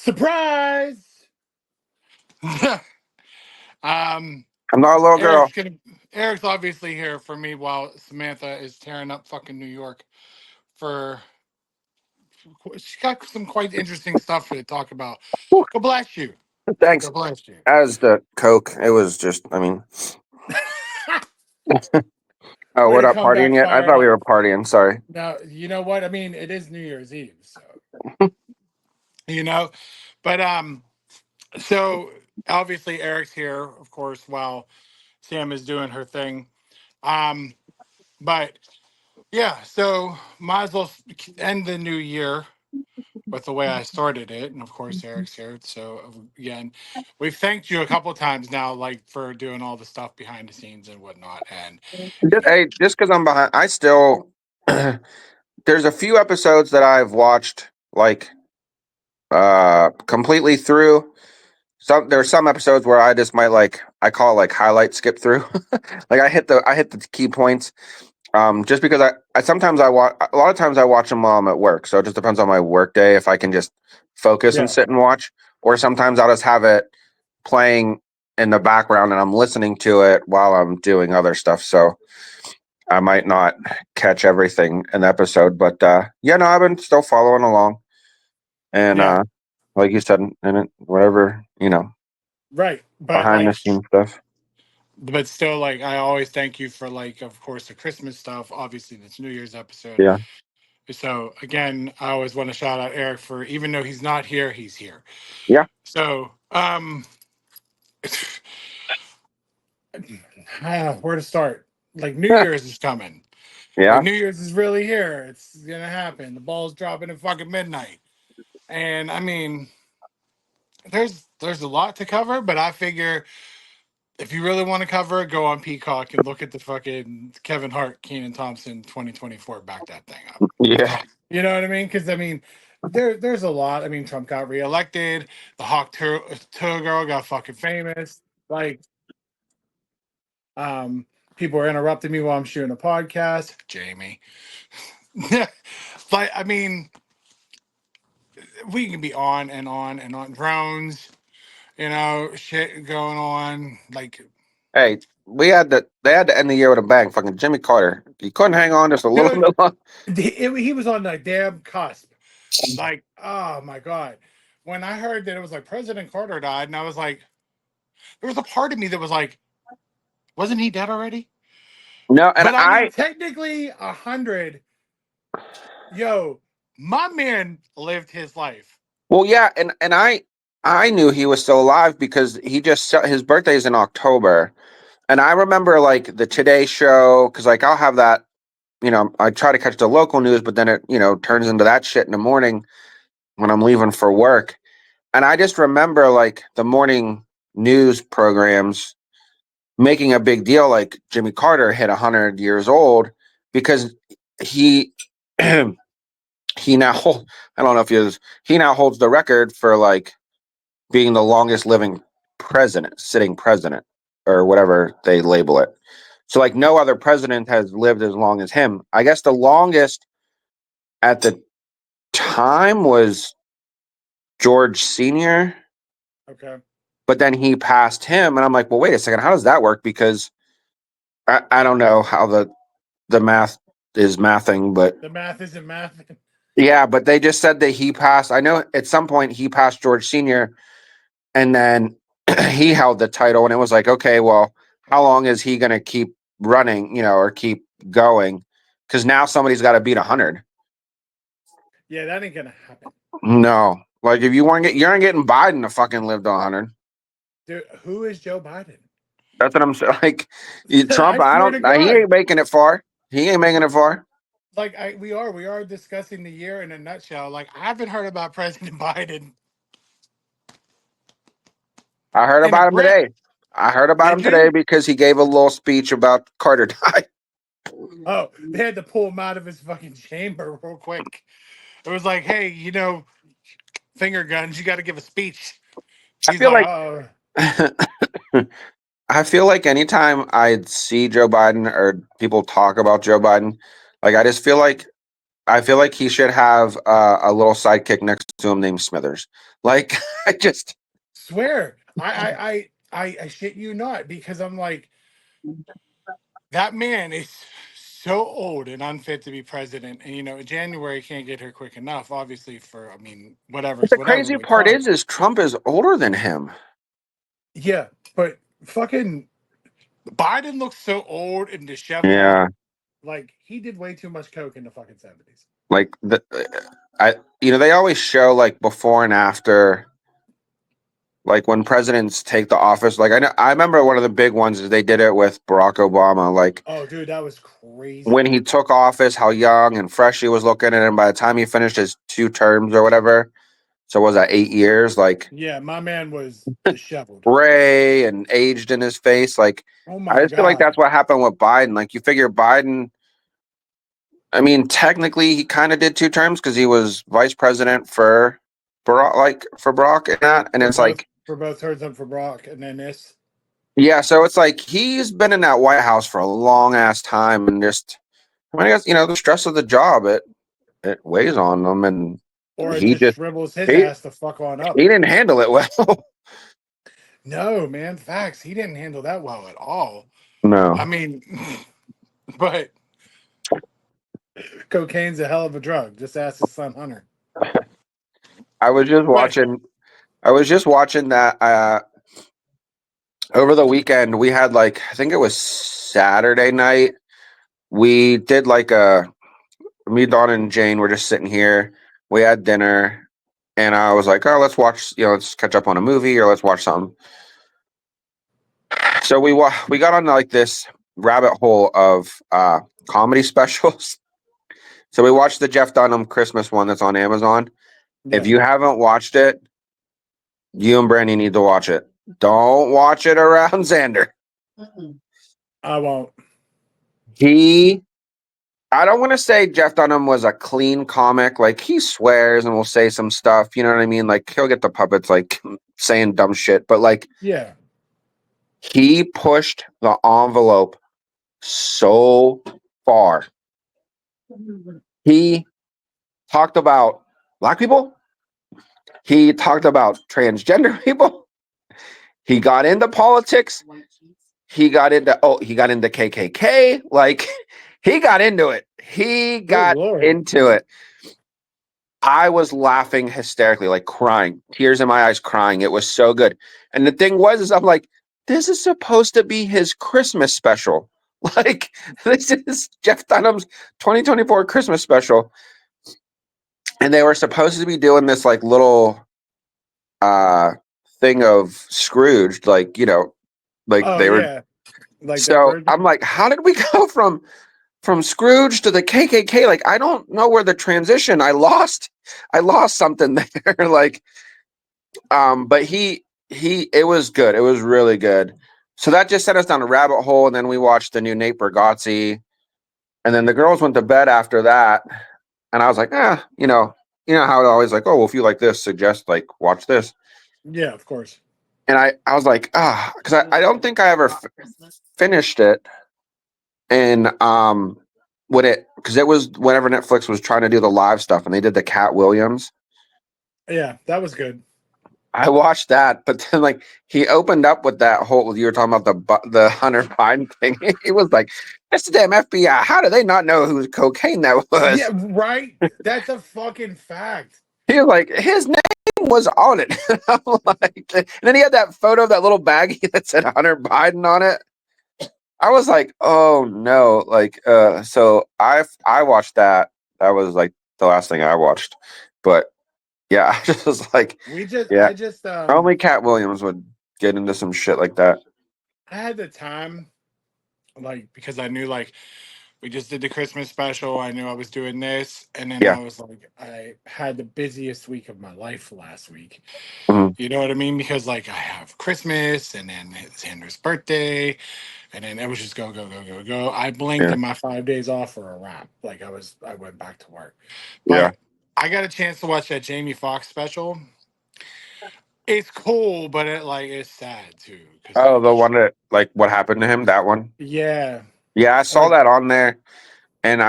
Surprise! I'm not a little girl. Eric's gonna. Eric's obviously here for me while Samantha is tearing up fucking New York. For She got some quite interesting stuff to talk about. Whew. God bless you. Thanks. God bless you. As the Coke, it was just, I mean, oh, Way we're to not come back partying yet? I fired thought we up. were partying. Sorry. Now you know what I mean. It is New Year's Eve, so you know. But so obviously Eric's here, of course, while Sam is doing her thing. Um, but yeah, so might as well end the new year with the way I started it, and of course Eric's here. So again, we've thanked you a couple of times now, like for doing all the stuff behind the scenes and whatnot. And you know, Hey, just because I'm behind, I still, there's a few episodes that I've watched, like, completely through. There's some episodes where I just might, like, I call it like highlight skip through. Like I hit the key points. Just because I sometimes I watch, a lot of times I watch them while I'm at work. So it just depends on my work day if I can just focus and yeah, sit and watch, or sometimes I'll just have it playing in the background and I'm listening to it while I'm doing other stuff. So I might not catch everything in the episode, but yeah, no, I've been still following along, and yeah, like you said, in it, whatever, right. But behind the like, scenes stuff. but still, like, I always thank you for, like, of course, the Christmas stuff. Obviously, this New Year's episode. Yeah. So again, I always want to shout out Eric for, even though he's not here, he's here. Yeah. So where to start? Like, New Year's is coming. Like, Yeah. New Year's is really here. It's gonna happen. The ball's dropping at fucking midnight. And I mean, there's a lot to cover, but I figure if you really want to cover it, go on Peacock and look at the fucking Kevin Hart, Keenan Thompson 2024. Back that thing up. Yeah. You know what I mean? Because I mean, there's a lot. I mean, Trump got reelected. The Tour girl got fucking famous. Like, um, people are interrupting me while I'm shooting a podcast. Jamie. Like, I mean, we can be on and on and on. Drones, shit going on. Like, Hey, they had to end the year with a bang. Fucking Jimmy Carter. He couldn't hang on just a little dude, bit long. he was on the damn cusp. Like, oh my god. When I heard that it was like President Carter died, and I was like, there was a part of me that was like, wasn't he dead already? No, and But I mean, technically, 100. Yo, my man lived his life. well, yeah, and I knew he was still alive because his birthday is in October, and I remember like the Today Show because like I'll have that. I try to catch the local news, but then it turns into that shit in the morning when I'm leaving for work. And I just remember like the morning news programs making a big deal, like Jimmy Carter hit 100 years old because he he now I don't know if he now holds the record for like being the longest living sitting president, or whatever they label it. So like no other president has lived as long as him. I guess the longest at the time was George Sr., Okay. but then he passed him, and I'm like, well, wait a second, how does that work? Because I don't know how the math is mathing, but The math isn't math. yeah, but they just said that he passed. I know at some point he passed George Sr., and then he held the title, and it was like, okay, well, how long is he going to keep running, or keep going? Because now somebody's got to beat 100. Yeah, that ain't gonna happen. No, like if you aren't getting Biden to fucking live to 100. Dude, who is Joe Biden? That's what I'm saying. Like Trump, I I swear don't. to He God. ain't making it far. He ain't making it far. Like, we are discussing the year in a nutshell. Like, I haven't heard about President Biden I heard in a about him grip. today. I heard about Did him today you? because he gave a little speech about Carter died. Oh, they had to pull him out of his fucking chamber real quick. It was like, hey, finger guns, you got to give a speech. I He's feel like, like oh, I feel like anytime I see Joe Biden or people talk about Joe Biden, like I just feel like I feel like he should have a little sidekick next to him named Smithers. Like, I just Swear, I shit you not, because I'm like, that man is so old and unfit to be president. And January can't get here quick enough, obviously, for I mean, But whatever's the whatever crazy with part Trump. is Trump is older than him. Yeah, but fucking Biden looks so old and disheveled. Yeah, Like he did way too much coke in the fucking 70s. like they always show like before and after, like when presidents take the office. Like I remember one of the big ones is they did it with Barack Obama. Like Oh, dude, that was crazy. when he took office, how young and fresh he was looking, and then by the time he finished his 2 terms or whatever, so was that 8 years? Like Yeah, my man was disheveled. gray and aged in his face. Like Oh I my just feel like god. that's what happened with Biden. Like you figure Biden. I mean, technically, he kind of did 2 terms because he was vice president for Barack and that, and For it's both like, for both herds and for Brock, and then this. yeah. So it's like he's been in that White House for a long ass time, and just I mean, I guess the stress of the job it weighs on him, and Or it he just just shrivels his he ass the fuck on up. he didn't handle it well. No, man, facts. He didn't handle that well at all. I No, mean, but cocaine's a hell of a drug. Just ask his son Hunter. I was just But watching. I was just watching that over the weekend. We had like I think it was Saturday night. We did like me, Dawn, and Jane were just sitting here. We had dinner, and I was like, "Oh, let's watch. Let's catch up on a movie, or let's watch something." So we got on like this rabbit hole of comedy specials. So we watched the Jeff Dunham Christmas one that's on Amazon. If yeah, you haven't watched it, you and Brandy need to watch it. Don't watch it around Xander. I won't. He I don't want to say Jeff Dunham was a clean comic. Like he swears and will say some stuff. You know what I mean? Like he'll get the puppets like saying dumb shit, but like Yeah. he pushed the envelope so far. He talked about black people. He talked about transgender people. He got into politics. He got into KKK. Like he got into it. He Good got lord. into it. I was laughing hysterically, like crying, tears in my eyes, crying. It was so good. And the thing was, is I'm like, this is supposed to be his Christmas special. Like, this is Jeff Dunham's 2024 Christmas special. And they were supposed to be doing this like little thing of Scrooge, like, like Oh they were. yeah. Like their So version. I'm like, how did we go from Scrooge to the KKK? Like, I don't know where the transition. I lost something there. Like, but it was good. It was really good. So that just sent us down a rabbit hole, and then we watched the new Nate Bargatze, and then the girls went to bed after that, and I was like, you know how it always like, oh, well, if you like this, suggest like watch this, Yeah, of course. and I was like, because I don't think I ever finished it, and because it was whenever Netflix was trying to do the live stuff, and they did the Cat Williams. Yeah, that was good. I watched that, but then like he opened up with that whole you were talking about the Hunter Biden thing. He was like, "It's the damn FBI. How do they not know whose cocaine that was?" Yeah, right. That's a fucking fact. He was like, "His name was on it." I'm like, and then he had that photo of that little baggie that said Hunter Biden on it. I was like, "Oh no!" Like, so I watched that. That was like the last thing I watched, but yeah, I just was like, yeah. I just Only Cat Williams would get into some shit like that. I had the time, like, because I knew, like, we just did the Christmas special. I knew I was doing this, and then Yeah. I was like, I had the busiest week of my life last week. Mhm. You know what I mean? Because like I have Christmas, and then it's Xander's birthday, and then it was just go go go go go. I blinked, Yeah. and my 5 days off were a wrap. Like I went back to work, Yeah. but I got a chance to watch that Jamie Foxx special. It's cool, but it's sad too, because Oh, like, the one that like what happened to him, that one. yeah, Yeah, I saw like that on there, and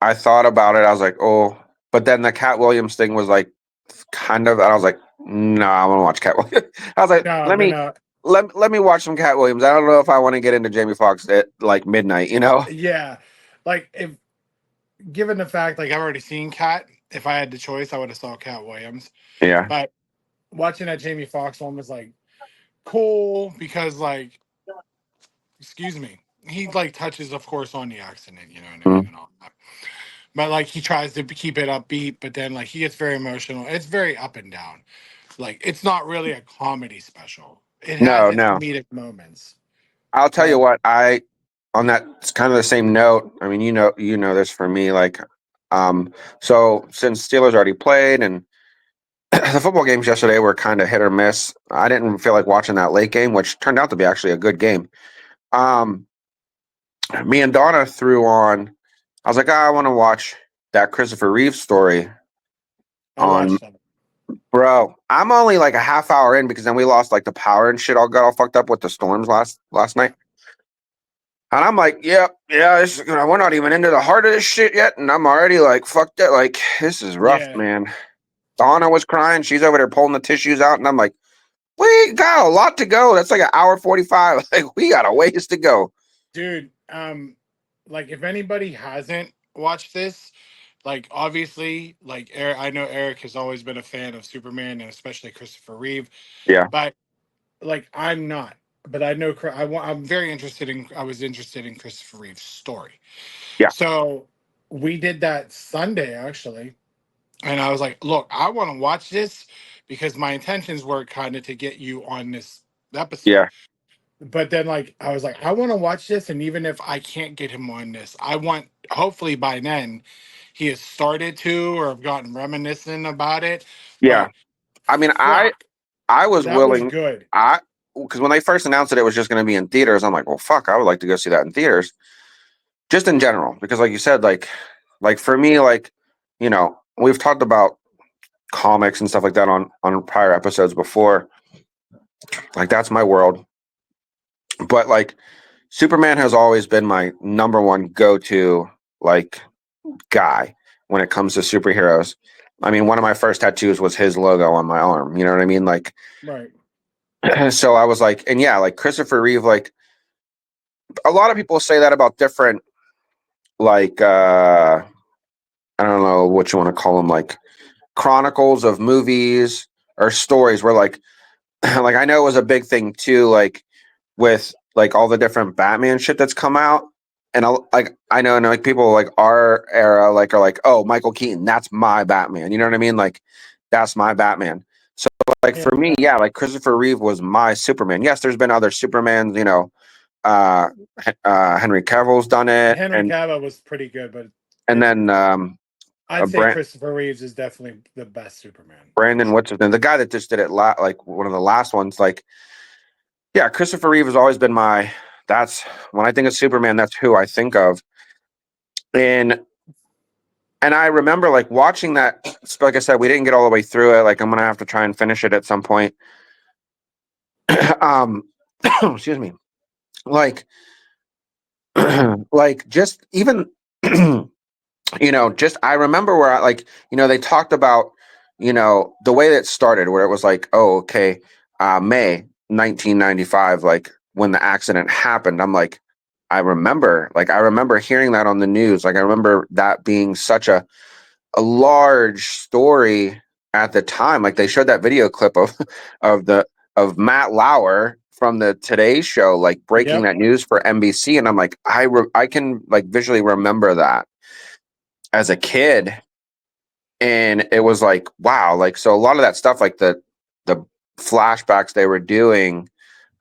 I thought about it. I was like, oh, but then the Cat Williams thing was like kind of. I was like, no, I want to watch Cat Williams. I was like, No, but no, let me watch some Cat Williams. I don't know if I want to get into Jamie Foxx at like midnight. You know? yeah, like if given the fact like I've already seen Cat, if I had the choice, I would have saw Cat Williams. Yeah. But watching that Jamie Foxx one was like cool because like, excuse me, he like touches, of course, on the accident, you know what I mean, Mm. and all that. But like he tries to keep it upbeat, but then like he gets very emotional. It's very up and down. Like it's not really a comedy special. It has No, its no. comedic moments, I'll tell you but what. I on that it's kind of the same note. I mean, you know this for me. Like, so since Steelers already played and the football games yesterday were kind of hit or miss. I didn't feel like watching that late game, which turned out to be actually a good game. Um, Me and Donna threw on. I was like, I want to watch that Christopher Reeve story I on. watched them. Bro, I'm only like a half hour in because then we lost like the power and shit. All got all fucked up with the storms last night. And I'm like, yep, yeah, we're not even into the heart of this shit yet, and I'm already like, fucked it. Like, this is rough, Yeah, man. Donna was crying. She's over there pulling the tissues out, and I'm like, we got a lot to go. That's like an hour 45. Like, we got a ways to go. dude. Like if anybody hasn't watched this, like obviously, like Eric, I know Eric has always been a fan of Superman and especially Christopher Reeve, Yeah, but like I'm not. But I know I'm very interested in. I was interested in Christopher Reeve's story, yeah, so we did that Sunday actually, and I was like, look, I want to watch this because my intentions were kind of to get you on this episode. yeah, But then like I was like, I want to watch this, and even if I can't get him on this, I want hopefully by then he has started to or have gotten reminiscent about it. yeah. But I mean, fuck, I was that was willing. good. I Because when they first announced it was just going to be in theaters, I'm like, well, fuck, I would like to go see that in theaters, just in general, because like you said, like for me, like we've talked about comics and stuff like that on prior episodes before. Like that's my world, but like Superman has always been my number one go to like guy when it comes to superheroes. I mean, one of my first tattoos was his logo on my arm. You know what I mean? Like, Right. so I was like, and yeah, like Christopher Reeve, like a lot of people say that about different, like, I don't know what you want to call them, like chronicles of movies or stories where like, like I know it was a big thing too, like with like all the different Batman shit that's come out. And like I know, and like people like our era, like are like, oh, Michael Keaton, that's my Batman. You know what I mean? Like, that's my Batman. So like Yeah. for me, yeah, like Christopher Reeve was my Superman. Yes, there's been other Supermans. Uh, Henry Cavill's done it, Henry Cavill was pretty good, but and it, then I'd say Brand, Christopher Reeves is definitely the best Superman for Brandon, sure. what's his name? The guy that just did it, like one of the last ones. Like, yeah, Christopher Reeve has always been my. That's when I think of Superman. That's who I think of. And I remember like watching that. Like I said, we didn't get all the way through it. Like I'm gonna have to try and finish it at some point. um, excuse me. Like, like just even, just I remember where I like, they talked about, the way that started, where it was like, oh, okay, May 1995, like when the accident happened. I'm like, I remember hearing that on the news. Like I remember that being such a large story at the time. Like they showed that video clip of of Matt Lauer from the Today Show, like breaking Yep. that news for NBC, and I'm like, I can like visually remember that as a kid, and it was like, wow, like so a lot of that stuff, like the flashbacks they were doing.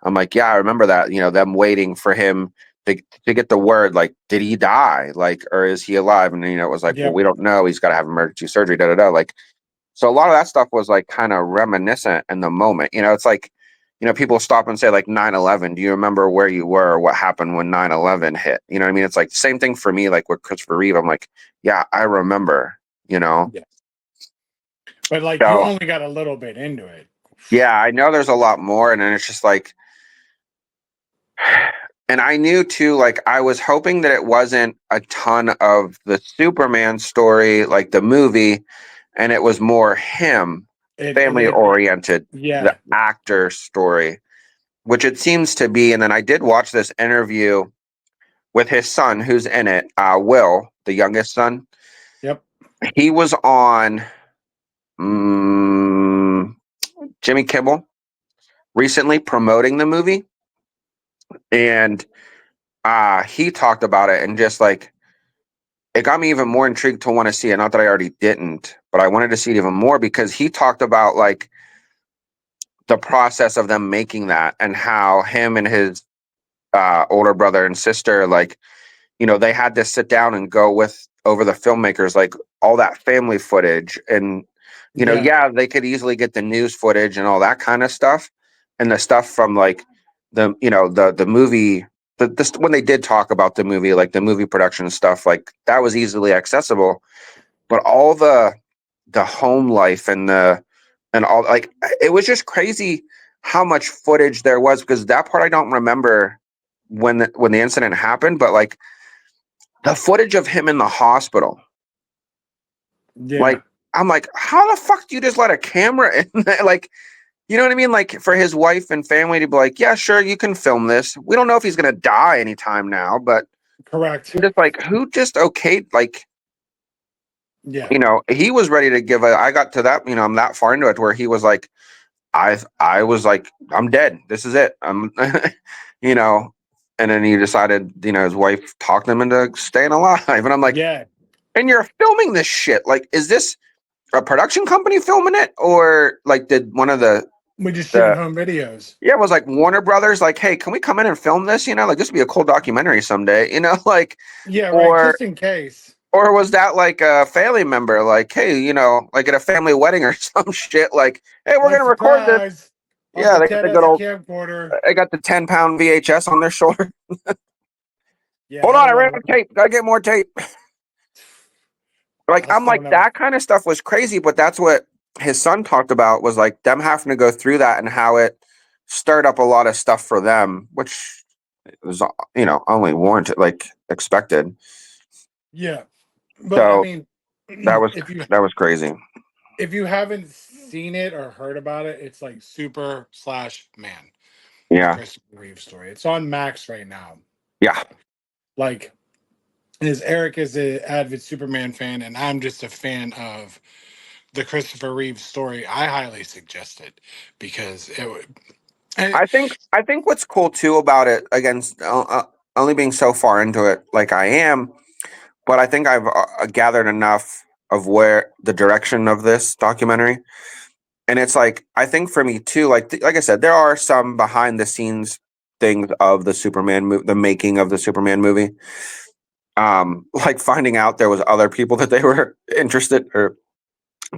I'm like, yeah, I remember that. Them waiting for him to get the word, like, did he die, like, or is he alive? And it was like, well, Yep. we don't know. He's got to have emergency surgery. Da da da. Like, so a lot of that stuff was like kind of reminiscent in the moment. It's like, people stop and say like 9/11. Do you remember where you were or what happened when 9/11 hit? You know what I mean? It's like the same thing for me, like with Christopher Reeve. I'm like, yeah, I remember, Yeah. But like you So only got a little bit into it. yeah, I know there's a lot more. And then it's just like, And I knew too, like I was hoping that it wasn't a ton of the Superman story, like the movie, and it was more him, family oriented, the Yeah. actor story, which it seems to be. And then I did watch this interview with his son, who's in it, Will, the youngest son. Yep. He was on mm, Jimmy Kimmel recently promoting the movie, and he talked about it and just like it got me even more intrigued to want to see it. Not that I already didn't, but I wanted to see it even more because he talked about like the process of them making that and how him and his older brother and sister, like, you know, they had to sit down and go with over the filmmakers, like all that family footage. And, you know, Yeah. yeah, they could easily get the news footage and all that kind of stuff. And the stuff from like the movie, this when they did talk about the movie, like the movie production stuff, like that was easily accessible. But all the home life and all, like it was just crazy how much footage there was, because that part I don't remember when the incident happened, but like the footage of him in the hospital, Yeah. like I'm like, how the fuck do you just let a camera in there? Like, you know what I mean? Like for his wife and family to be like, yeah, sure, you can film this. We don't know if he's gonna die anytime now, but Correct. I'm just like, who just okayed, like, Yeah. you know, he was ready to give a, I got to that, you know, I'm that far into it where he was like, I was like, I'm dead. This is it. I'm, you know, and then he decided, you know, his wife talked him into staying alive. And I'm like, Yeah. and you're filming this shit. Like, is this a production company filming it? Or like, did one of We just shooting the, home videos. yeah, it was like Warner Brothers, like, hey, can we come in and film this? You know, like this would be a cool documentary someday, you know, like, Yeah, right. or, Just in case. or was that like a family member, like, hey, you know, like at a family wedding or some shit, like, hey, we're Like going to record this. surprise. Yeah, Uncle they got Ted the has good a old, camcorder. they got the 10-pound VHS on their shoulder. Yeah, Hold I on, I ran out love of tape. Gotta get more tape. Like, I'll I'm still like, never. that kind of stuff was crazy, but that's what his son talked about, was like them having to go through that and how it stirred up a lot of stuff for them, which was, you know, only warranted, like expected. Yeah. But I So mean, that was if you that was crazy. if you haven't seen it or heard about it, it's like Super slash Man, the Yeah. Christopher Reeve story. It's on Max right now. Yeah. Like, as Eric is an avid Superman fan, and I'm just a fan of the Christopher Reeve story, I highly suggest it because it would. I think what's cool too about it, against only being so far into it, like I am, but I think I've gathered enough of where the direction of this documentary. And it's like, I think for me too, like I said, there are some behind the scenes things of the Superman movie, the making of the Superman movie. Like finding out there was other people that they were interested or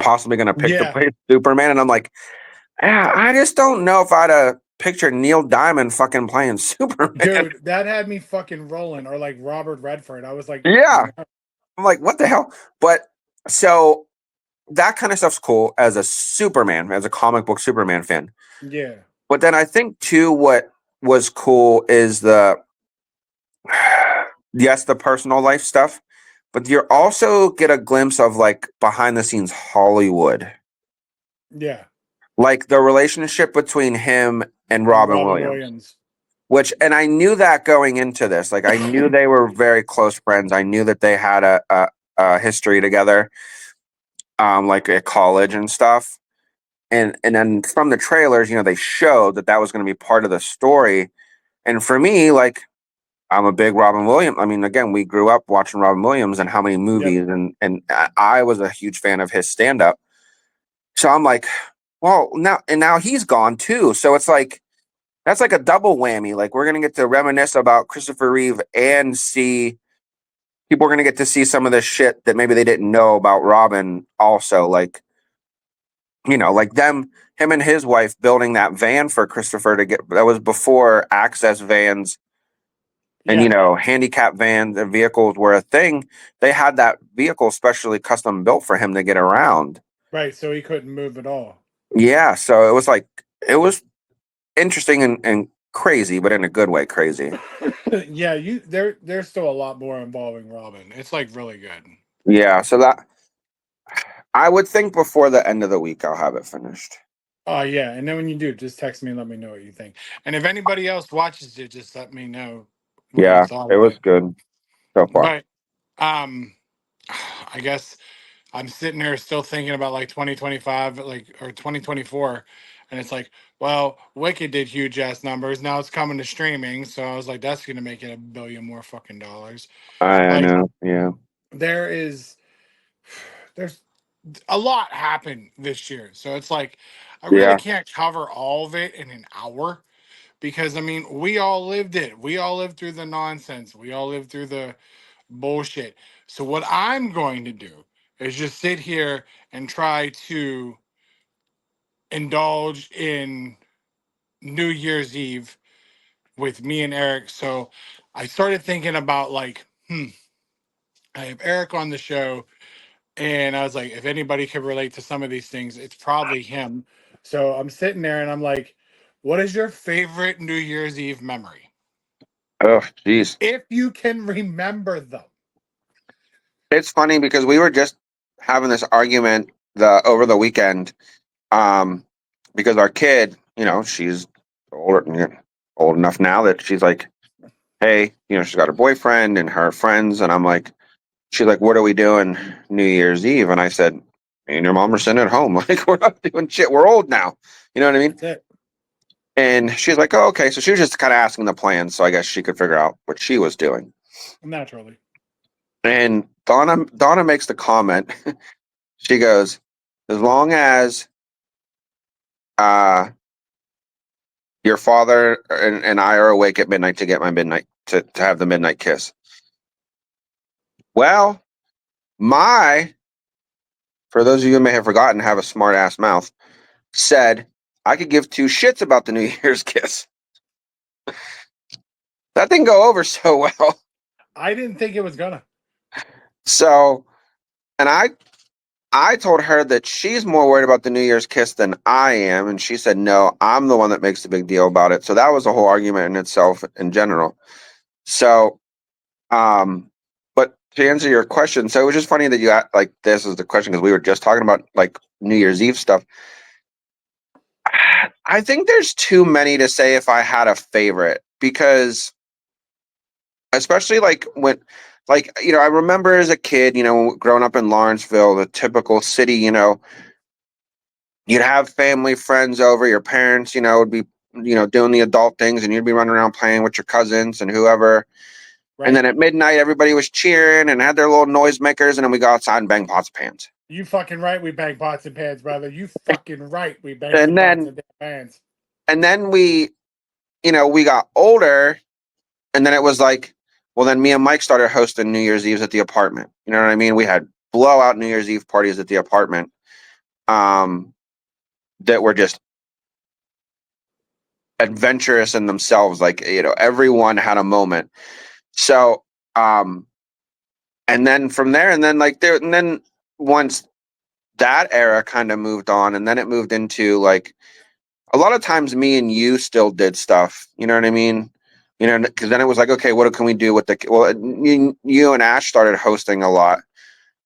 possibly going to pick to Yeah, play Superman, and I'm like, yeah, I just don't know if I'd have pictured Neil Diamond fucking playing Superman. dude, that had me fucking rolling. Or like Robert Redford. I was like, Yeah, no. I'm like, what the hell? But so that kind of stuff's cool as a Superman, as a comic book Superman fan. Yeah, But then I think too, what was cool is the yes, the personal life stuff, but you also get a glimpse of like behind the scenes Hollywood, yeah. like the relationship between him and And Robin Robin Williams. Williams. Which, and I knew that going into this, like I knew they were very close friends. I knew that they had a history together, like at college and stuff. And then from the trailers, you know, they showed that that was going to be part of the story. And for me, like, I'm a big Robin Williams. I mean, again, we grew up watching Robin Williams and how many Yep. movies, and I was a huge fan of his stand up. So I'm like, well, now he's gone too. So it's like that's like a double whammy. Like we're gonna get to reminisce about Christopher Reeve and see people are gonna get to see some of this shit that maybe they didn't know about Robin. Also, like, you know, like him and his wife building that van for Christopher to get. That was before access vans and, you Yeah. know, handicap vans and vehicles were a thing. They had that vehicle specially custom built for him to get around. Right. So he couldn't move at all. Yeah, so it was like, it was interesting and crazy, but in a good way, crazy. Yeah, there's still a lot more involving Robin. It's like really good. Yeah, so that I would think before the end of the week I'll have it finished. Oh yeah, and then when you do, just text me and let me know what you think. And if anybody else watches it, just let me know what you Yeah, thought it of was it. good so far. But um, I guess I'm sitting there still thinking about like 2025, like or 2024, and it's like, well, Wicked did huge ass numbers. Now it's coming to streaming, so I was like, that's gonna make it $1 billion more fucking dollars. I Like know. Yeah. there is, there's a lot happened this year, so it's like I really Yeah. can't cover all of it in an hour because I mean, we all lived it. We all lived through the nonsense. We all lived through the bullshit. So what I'm going to do is just sit here and try to indulge in New Year's Eve with me and Eric. So I started thinking about like, I have Eric on the show, and I was like, if anybody could relate to some of these things, it's probably him. So I'm sitting there and I'm like, what is your favorite New Year's Eve memory? Oh, jeez. If you can remember them. It's funny because we were just having this argument over the weekend. Because our kid, she's old enough now that she's like, hey, she's got her boyfriend and her friends, and I'm like, she's like, what are we doing New Year's Eve? And I said, me and your mom are sitting at home. Like, we're not doing shit. We're old now. You know what I mean? That's it. And she's like, oh, okay. So she was just kind of asking the plan. So I guess she could figure out what she was doing. Naturally. And Donna makes the comment. She goes, as long as uh your father and I are awake at midnight to get my midnight to have the midnight kiss. Well, for those of you who may have forgotten, have a smart ass mouth, said I could give two shits about the New Year's kiss. That didn't go over so well. I didn't think it was gonna. So, and I told her that she's more worried about the New Year's kiss than I am, and she said no, I'm the one that makes a big deal about it. So that was a whole argument in itself in general. So, but to answer your question, so it was just funny that you like this is the question because we were just talking about like New Year's Eve stuff. I think there's too many to say if I had a favorite because especially like when I remember as a kid, growing up in Lawrenceville, the typical city, you'd have family friends over, your parents, would be, doing the adult things and you'd be running around playing with your cousins and whoever. Right. And then at midnight, everybody was cheering and had their little noisemakers, and then we go outside and bang pots and pans. You fucking right, we bang pots and pans, brother. You fucking right, we bang And some pots then, and pans. and then we got older, and then it was like, well, then me and Mike started hosting New Year's Eves at the apartment. You know what I mean? We had blowout New Year's Eve parties at the apartment, that were just adventurous in themselves. Like, everyone had a moment. So, and then from there, and then and then once that era kind of moved on, and then it moved into like a lot of times me and you still did stuff. You know what I mean? Because then it was like, okay, what can we do with you and Ash started hosting a lot.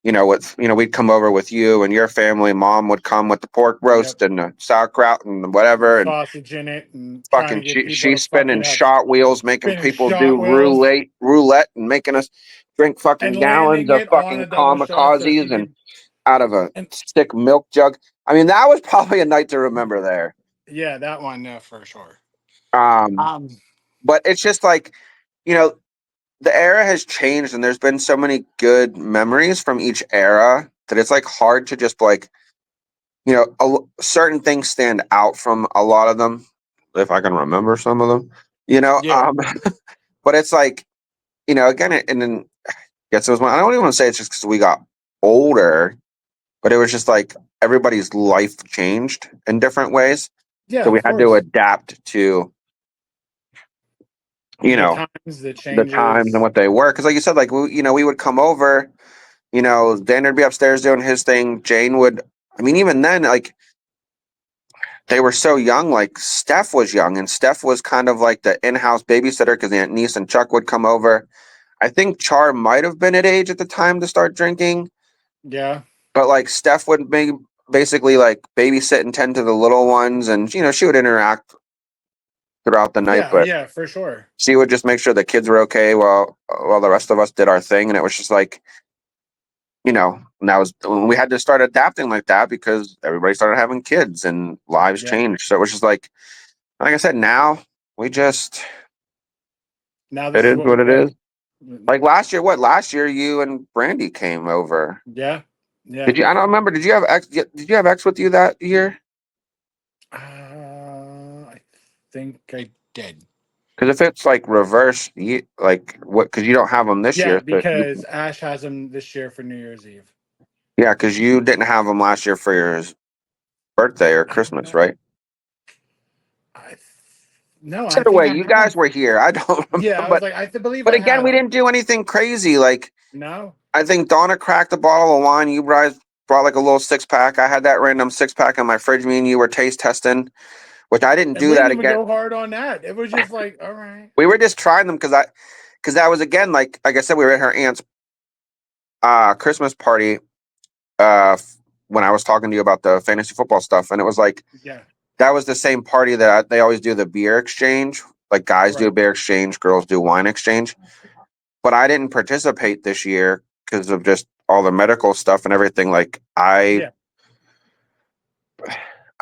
We'd come over with you and your family. Mom would come with the pork roast and the sauerkraut and whatever, and Sausage in it and trying fucking to get people she's to spinning fucking have shot wheels, making spinning people shot do wheels roulette, and making us drink fucking and gallons landing of it on fucking a double shot so she kamikazes and could out of a and stick milk jug. I mean, that was probably a night to remember there. yeah, that one for sure. Um, Um but it's just like, you know, the era has changed and there's been so many good memories from each era that it's like hard to just like, certain things stand out from a lot of them, if I can remember some of them, yeah. but it's like, again, and then I guess it was I don't even want to say it's just because we got older, but it was just like everybody's life changed in different ways. Yeah, So we of had to course. adapt to, you The know, times, the the times and changes. what they were. Because like you said, like, we would come over, Xander would be upstairs doing his thing. Jane would, I mean, even then, like, they were so young. Like Steph was young, and Steph was kind of like the in-house babysitter because Aunt Niece and Chuck would come over. I think Char might have been at age at the time to start drinking, Yeah. but like Steph would basically like babysit and tend to the little ones, and she would interact throughout the night, Yeah. but Yeah. For sure. she would just make sure the kids were okay while the rest of us did our thing, and it was just like and that was when we had to start adapting like that because everybody started having kids and lives Yeah. changed. So it was just like I said, now we just Now it this is is what we what it do. is. Like last year, what last year you and Brandy came over. Yeah. Yeah. Did you? I don't remember. Did you have X? Did you have X with you that year? I think I did. Because if it's like reverse, like what? Because you don't have them this Yeah, year. So because Ash has them this year for New Year's Eve. yeah, because you didn't have them last year for your birthday or Christmas, Uh, right? I th- no, I Either think way, I you had them. guys were here. I don't remember, Yeah, I was like, believe but I again, had we them. didn't do anything crazy. Like No, I think Donna cracked a bottle of wine. You guys brought like a little 6-pack. I had that random 6-pack in my fridge. Me and you were taste testing, which I didn't and do we that didn't even again. go hard on that. It was just like, all right. We were just trying them because that was again like I said, we were at her aunt's Christmas party when I was talking to you about the fantasy football stuff, and it was like Yeah, that was the same party that they always do the beer exchange. Like guys do a right. beer exchange, girls do wine exchange. But I didn't participate this year because of just all the medical stuff and everything. Like Yeah,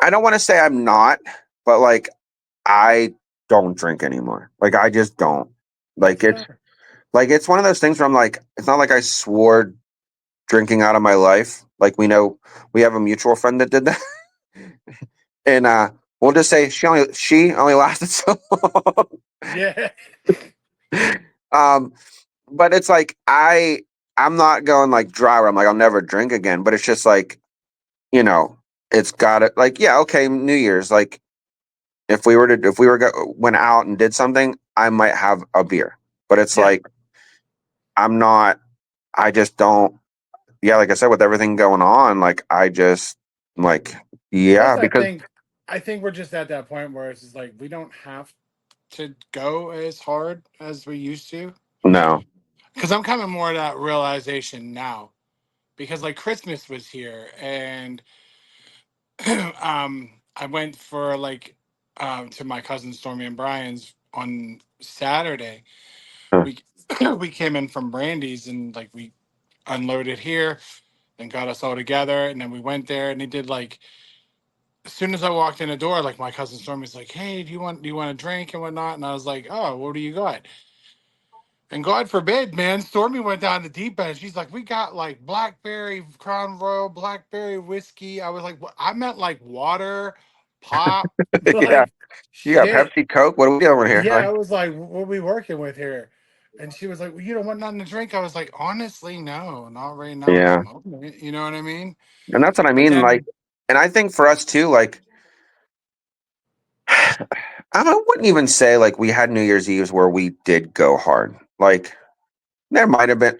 I don't want to say I'm not, but like I don't drink anymore. Like I just don't. that's Like fair. it's one of those things where I'm like, it's not like I swore drinking out of my life. Like we have a mutual friend that did that. And we'll just say she only lasted so long. Yeah, um but it's like I'm not going like dry where I'm like I'll never drink again, but it's just like, you know, it's got it like yeah, okay, New Year's like if we went out and did something, I might have a beer. But it's yeah. like I'm not I just don't yeah, like I said with everything going on, like I just like Plus, yeah, I because think, I think we're just at that point where it's just like we don't have to go as hard as we used to. no. Because I'm coming more to that realization now. Because like Christmas was here, and I went for like to my cousin Stormy and Brian's on Saturday. Huh. We we came in from Brandy's and like we unloaded here and got us all together, and then we went there and they did like as soon as I walked in the door, like my cousin Stormy's like, "Hey, do you want a drink and whatnot?" And I was like, "Oh, what do you got?" And God forbid, man, Stormy went down the deep end. She's like, "We got like blackberry Crown Royal, blackberry whiskey." I was like, "What?" I meant like water, pop, Yeah. like You got shit. Pepsi, Coke? What are we doing here? Yeah, I Like, was like, "What are we working with here?" And she was like, "Well, you don't want nothing to drink." I was like, "Honestly, no, not right now at the yeah. moment." You know what I mean? And that's what I But mean. Like, then, and I think for us too, like, I wouldn't even say like we had New Year's Eves where we did go hard. Like, there might have been,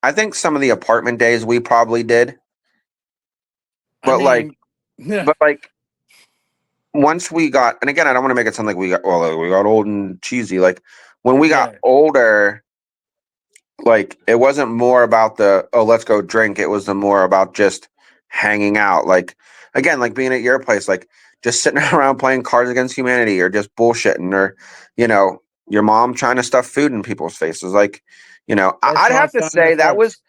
I think some of the apartment days we probably did, I but like, mean, yeah, but like, once we got, and again, I don't want to make it sound like we got old and cheesy. Like, when we got yeah, older, like it wasn't more about the oh let's go drink, it was the more about just hanging out, like again like being at your place, like just sitting around playing Cards Against Humanity or just bullshitting or you know your mom trying to stuff food in people's faces, like or I'd have tossed to on say that was Netflix.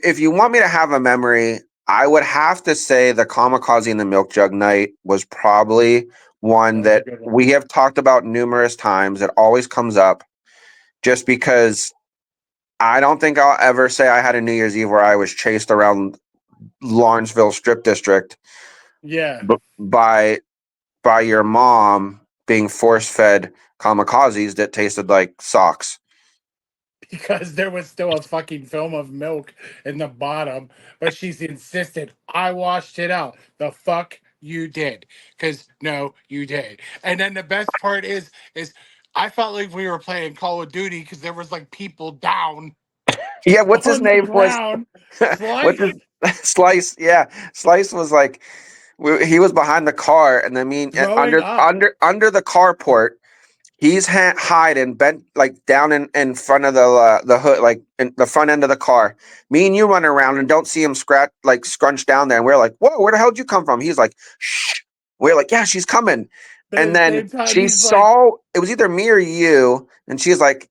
if you want me to have a memory, I would have to say the Kamikaze and the Milk Jug night was probably one That was a that good one. we have talked about numerous times. It always comes up just because I don't think I'll ever say I had a New Year's Eve where I was chased around Lawrenceville Strip District Yeah, by your mom being force fed kamikazes that tasted like socks. because there was still a fucking film of milk in the bottom, but she's insisted I washed it out. The fuck you did? Because no, you did. And then the best part is I felt like we were playing Call of Duty because there was like people down Yeah, what's his on the name was ground, what's his sliced. Slice? Yeah, Slice was like he was behind the car, and then Throwing up. under the carport. He's hiding, bent like down in front of the hood, like in the front end of the car. Me and you run around and don't see him scrunch down there, and we're like, "Whoa, where the hell did you come from?" He's like, "Shh." We're like, "Yeah, she's coming." But And at the then same time, she he's like, saw it was either me or you, and she's like,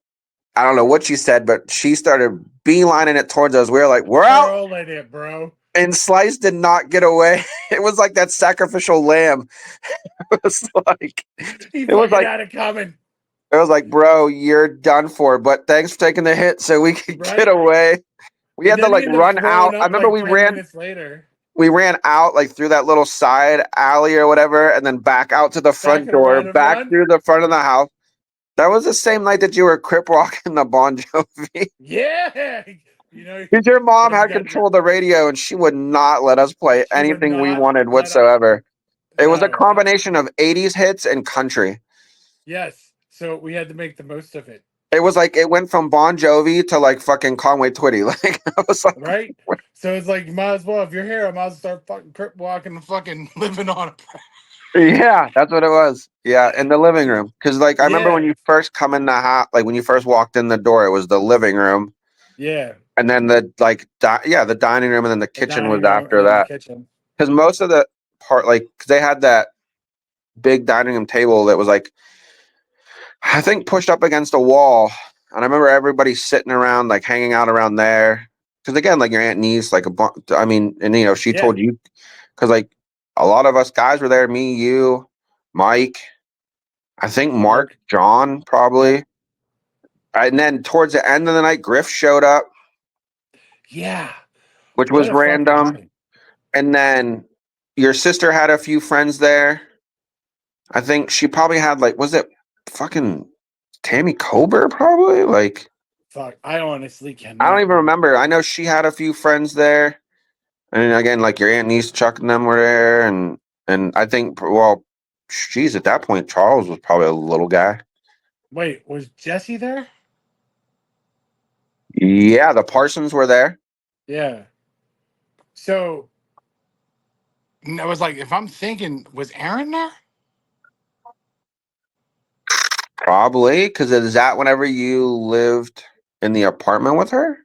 I don't know what she said, but she started beelining it towards us. We were like, "We're out." hurling it, bro. And Slice did not get away. It was like that sacrificial lamb. It was like, He it was fucking like, had it coming, it was like, bro, you're done for. But thanks for taking the hit so we could get right? away. We And had to then he like ended up run throwing out. I up remember like 10 minutes later. we ran out like through that little side alley or whatever, and then back out to the Back front door, around the back front. through the front of the house. That was the same night that you were crip walking the Bon Jovi. Yeah. You know, Because your mom couldn't had get control of the radio and she would not let us play she would anything we not wanted let up. whatsoever. It was a No. combination of 80s hits and country. Yes. So we had to make the most of it. It was like it went from Bon Jovi to like fucking Conway Twitty. Like I was like, Right? So it's like you might as well, if you're here, I might as well start fucking crip walking and fucking living on it. yeah, that's what it was. Yeah, in the living room. Because like I remember when Yeah. you first come in the house, like when you first walked in the door, it was the living room, Yeah. and then the like, the dining room, and then the The kitchen was dining room after and the that. kitchen. Because most of the part, like, 'cause they had that big dining room table that was like, I think pushed up against a wall, and I remember everybody sitting around, like hanging out around there. Because again, like your aunt and niece, like I mean, and she Yeah. told you, because like a lot of us guys were there, me, you, Mike. I think Mark, John, probably. And then towards the end of the night, Griff showed up, Yeah. which What was a fucking random. night. And then your sister had a few friends there. I think she probably had like, was it fucking Tammy Cober? Probably like, Fuck. I honestly I don't cannot even remember. I know she had a few friends there. And again, like your aunt, niece, Chuck, and them were there, and I think, well, geez, at that point, Charles was probably a little guy. Wait, was Jesse there? Yeah, the Parsons were there. Yeah. So I was like, if I'm thinking, was Aaron there? Probably, because is that whenever you lived in the apartment with her?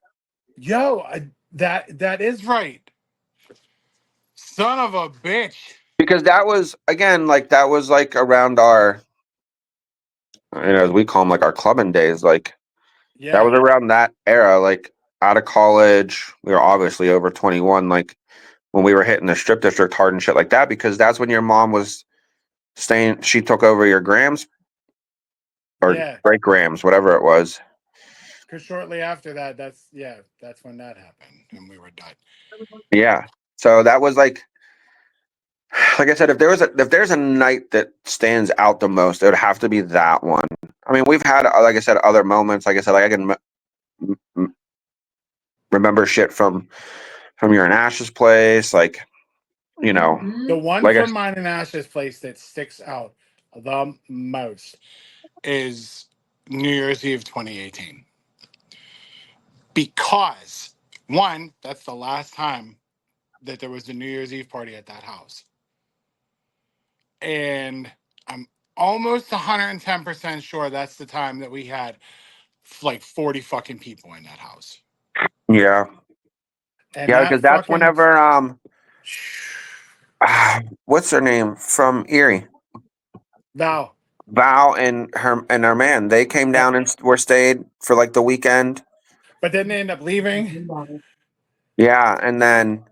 Yo, that is right. Son of a bitch. Because that was again, like that was like around our, as we call them, like our clubbing days. Like that was Yeah. around that era. Like out of college, we were obviously over 21. Like when we were hitting the strip district hard and shit like that. Because that's when your mom was staying. She took over your Grams or Yeah. great Grams, whatever it was. Because shortly after that, that's when that happened, and we were done. Yeah. So that was like I said, if there's a night that stands out the most, it would have to be that one. I mean, we've had, like I said, other moments. Like I said, like I can remember shit from your and Ash's place, like The one like from mine and Ash's place that sticks out the most is New Year's Eve 2018. Because one, that's the last time that there was a New Year's Eve party at that house. And I'm almost 110% sure that's the time that we had like 40 fucking people in that house. yeah, And yeah, that because that's fucking whenever what's her name from Erie, Val. Val and her man, they came Yep. down and were stayed for like the weekend. But then they end up leaving. Yeah, and then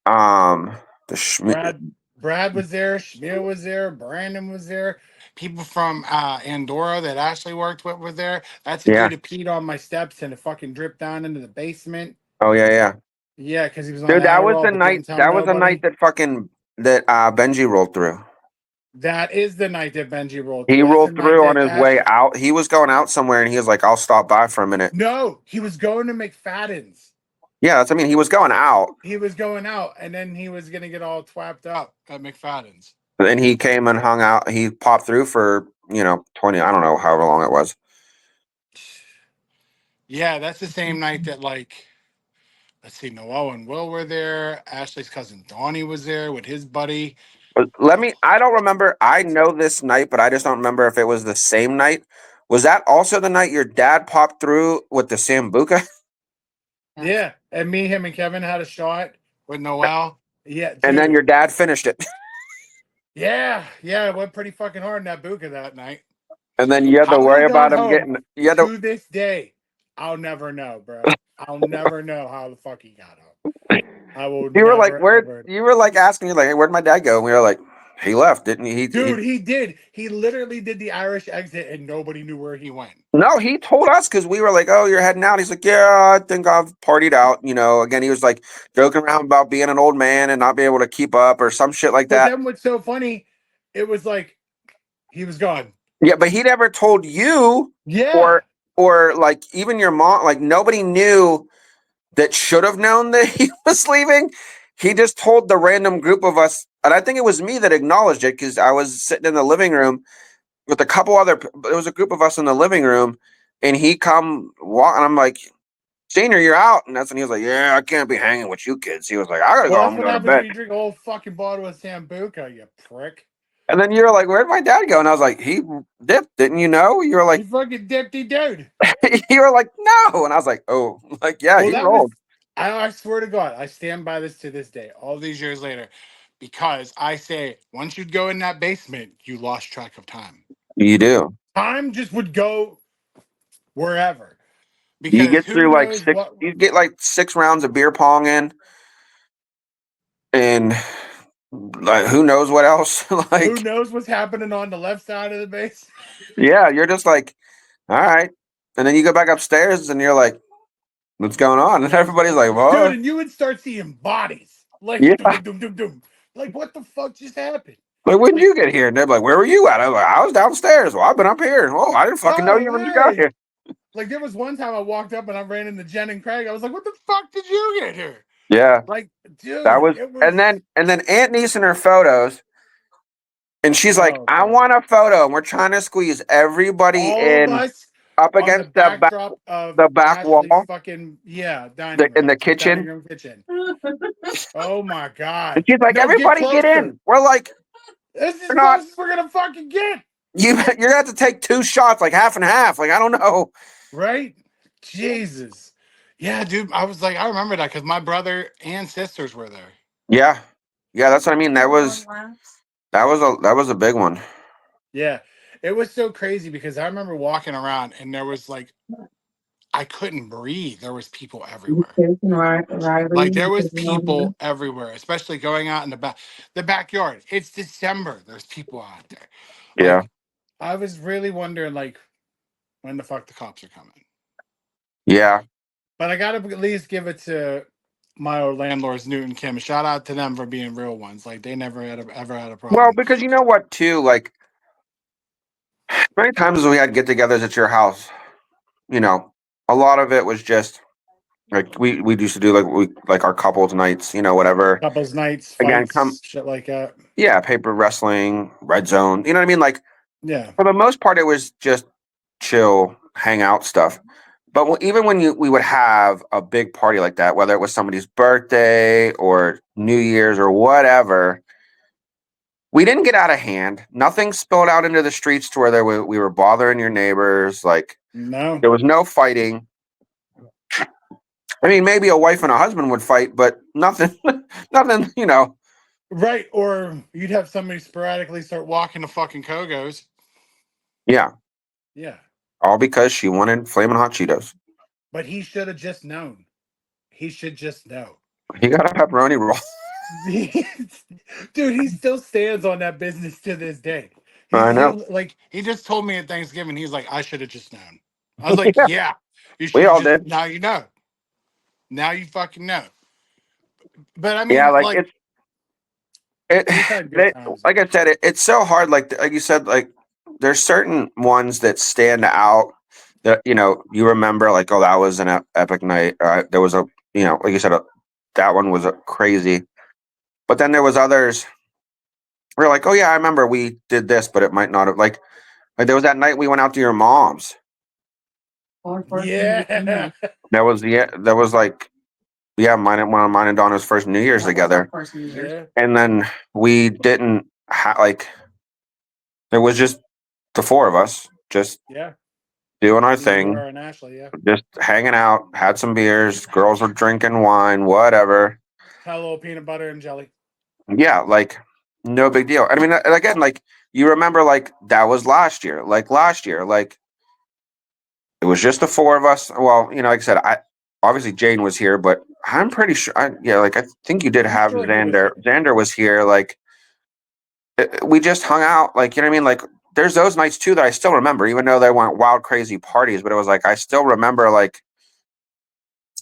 the Brad was there, Shmir was there, Brandon was there. People from Andorra that Ashley worked with were there. That's the yeah. dude that peed on my steps and it fucking dripped down into the basement. Oh yeah, yeah. Yeah, because he was on Dude, that was Adderall the but didn't night. tell That was the night nobody. that fucking that Benji rolled through. That is the night that Benji rolled He through. That's the rolled night through on that his way Ash. out. He was going out somewhere, and he was like, "I'll stop by for a minute." No, he was going to McFadden's. Yeah, that's. I mean, he was going out, He was going out, and then he was gonna get all twapped up at McFadden's. and he came and hung out. He popped through for 20. I don't know however long it was. Yeah, that's the same night that like let's see, Noel and Will were there. Ashley's cousin Donnie was there with his buddy. But I don't remember. I know this night, but I just don't remember if it was the same night. Was that also the night your dad popped through with the Sambuca? Yeah, and me, him, and Kevin had a shot with Noel. Yeah, dude. And then your dad finished it. Yeah, it went pretty fucking hard in that buka that night. And then you had to How worry he got about him home getting. You had to, to this day, I'll never know, bro. I'll never know how the fuck he got home. I will. you were like, never, where? ever- You were like asking, you like, hey, where'd my dad go? And we were like, he left, didn't he? Dude, he did. He literally did the Irish exit, and nobody knew where he went. No, he told us because we were like, oh, you're heading out. He's like, yeah, I think I've partied out. You know, again, he was like joking around about being an old man and not being able to keep up or some shit like But that. then what's so funny, it was like he was gone. Yeah, but he never told you Yeah. or like even your mom, like nobody knew that should have known that he was leaving. He just told the random group of us, and I think it was me that acknowledged it because I was sitting in the living room with a couple other. It was a group of us in the living room, and he come walk, and I'm like, "Senior, you're out," and that's when he was like, "Yeah, I can't be hanging with you kids." He was like, "I gotta go Well, home that's and what go to happens when bed." you drink a whole fucking bottle of Sambuca, you prick. And then you're like, "Where'd my dad go?" And I was like, "He dipped, didn't you know?" You were like, You fucking dippy dude. "You were like, no," and I was like, "Oh, like yeah, Well, he's that old." was. I swear to God, I stand by this to this day, all these years later, because I say once you'd go in that basement, you lost track of time. You do. Time just would go wherever. You Because get who through like knows six. what? You get like 6 rounds of beer pong in, and like who knows what else? Who Like, knows what's happening on the left side of the base? yeah, you're just like, all right, and then you go back upstairs, and you're like, what's going on? And everybody's like, Dude, well, and you would start seeing bodies. Like, yeah. doom, doom, doom, doom. Like, what the fuck just happened? Like, when did you get here? And they're like, where were you at? I was like, I was downstairs. Well, I've been up here. Oh, I didn't fucking know Oh, you when you got hey. here. Like, there was one time I walked up and I ran into Jen and Craig. I was like, what the fuck did you get here? Yeah, Like, dude, that was, it was. and then Aunt Niece in her photos, and she's like, Oh, I God. want a photo, and we're trying to squeeze everybody All in of us up on the against the back, backdrop of the back Ashley's wall, fucking, dining in room. the Dining kitchen. room kitchen. Oh, my God. And she's like, No, get everybody get closer. in. We're like, This is we're as not. close as we're going to fucking get. You're gonna have to take 2 shots, like half and half. Like, I don't know. Right? Jesus. Yeah, dude. I was like, I remember that because my brother and sisters were there. Yeah. Yeah, that's what I mean. That was a big one. Yeah. It was so crazy because I remember walking around and there was like, I couldn't breathe. There was people everywhere. Like there was people everywhere, especially going out in the backyard. It's December. There's people out there. Yeah. Like I was really wondering like when the fuck the cops are coming. Yeah. But I gotta at least give it to my old landlords, Newton Kim. Shout out to them for being real ones. Like they never ever had a problem. Well, because you know what, too, like many times we had get-togethers at your house, you know, a lot of it was just like we used to do like our couples nights, whatever. Couples nights, Again, fights, shit like that. yeah, paper wrestling, red zone. You know what I mean? Like Yeah. for the most part, it was just chill, hang out stuff. But even when we would have a big party like that, whether it was somebody's birthday or New Year's or whatever, we didn't get out of hand. Nothing spilled out into the streets to where we were bothering your neighbors. Like No. there was no fighting. I mean, maybe a wife and a husband would fight, but nothing, nothing, Right. Or you'd have somebody sporadically start walking to fucking Kogo's. Yeah. Yeah. All because she wanted Flamin' Hot Cheetos. But he should have just known. He should just know. He got a pepperoni roll. Dude, he still stands on that business to this day. I know. He just told me at Thanksgiving, he's like, I should have just known. I was like, yeah, you should We all just did. now you know. Now you fucking know. But I mean, Yeah, like it's we've had good times. like I said, it's so hard. Like you said, like there's certain ones that stand out that you remember. Like, oh, that was an epic night. There was like you said, that one was crazy. But then there was others. We're like, oh yeah, I remember we did this, but it might not have like there was that night we went out to your mom's. Yeah. That was like Yeah, one of mine and Donna's first New Year's together, Yeah, and then we didn't like. It was just the four of us, just yeah. doing our You, thing, her, and Ashley. Yeah. just hanging out. Had some beers. Girls were drinking wine, whatever. Had a little peanut butter and jelly. Yeah, like no big deal. I mean, and again, like you remember, like that was last year. Like last year, like it was just the four of us. Well, like I said, I obviously Jane was here, but I'm pretty sure. Like I think you did I'm have sure he was Xander. here. Xander was here. Like we just hung out. Like you know what I mean. Like there's those nights too that I still remember, even though they weren't wild, crazy parties. But it was like I still remember, like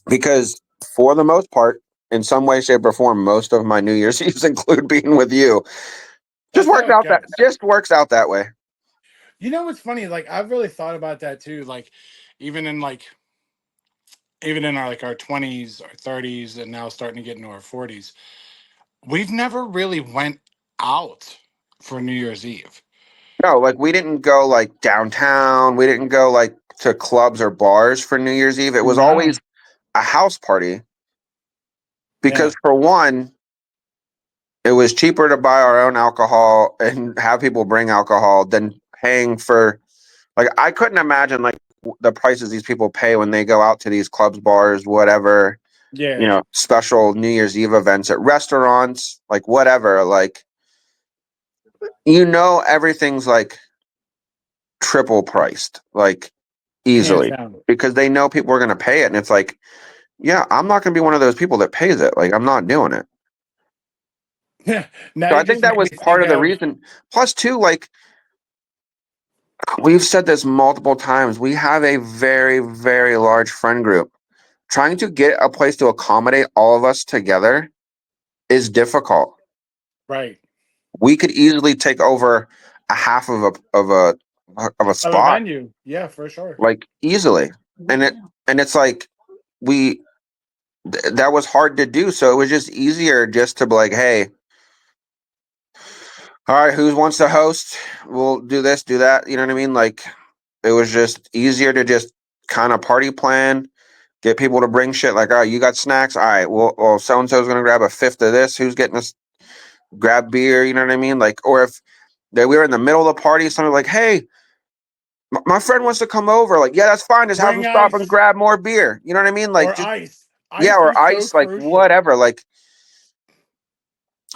because for the most part, in some way, shape, or form, most of my New Year's Eves include being with you. That's how it goes. Just works out that way. You know what's funny? Like I've really thought about that too. Like even in like even in our like our 20s or 30s and now starting to get into our 40s, we've never really went out for New Year's Eve. No, like we didn't go like downtown. We didn't go like to clubs or bars for New Year's Eve. It was No. always a house party Yeah. because for one, it was cheaper to buy our own alcohol and have people bring alcohol than paying for like I couldn't imagine like the prices these people pay when they go out to these clubs, bars, whatever, Yeah. special New Year's Eve events at restaurants, like whatever, like everything's like triple priced, like Hands easily down. because they know people are going to pay it. And it's like, yeah, I'm not going to be one of those people that pays it. Like, I'm not doing it. Now So you I think just that made was me part think of the of reason. Plus, too, like, we've said this multiple times. We have a very, very large friend group. Trying to get a place to accommodate all of us together is difficult. right. We could easily take over a half of a Of a spot, venue. Yeah, for sure. like easily. And it's like we that was hard to do. So it was just easier just to be like, hey, all right, who wants to host? We'll do this, do that. You know what I mean? Like it was just easier to just kind of party plan, get people to bring shit. Like, all right, you got snacks. All right, well so and so's gonna grab a fifth of this. Who's getting us grab beer? You know what I mean? Like, or if we were in the middle of the party, somebody like, hey, my friend wants to come over. Like, yeah, that's fine. Just have them Bring stop and ice grab more beer. You know what I mean? Like, or just ice. yeah, Ice or was so ice, like crucial. whatever. Like,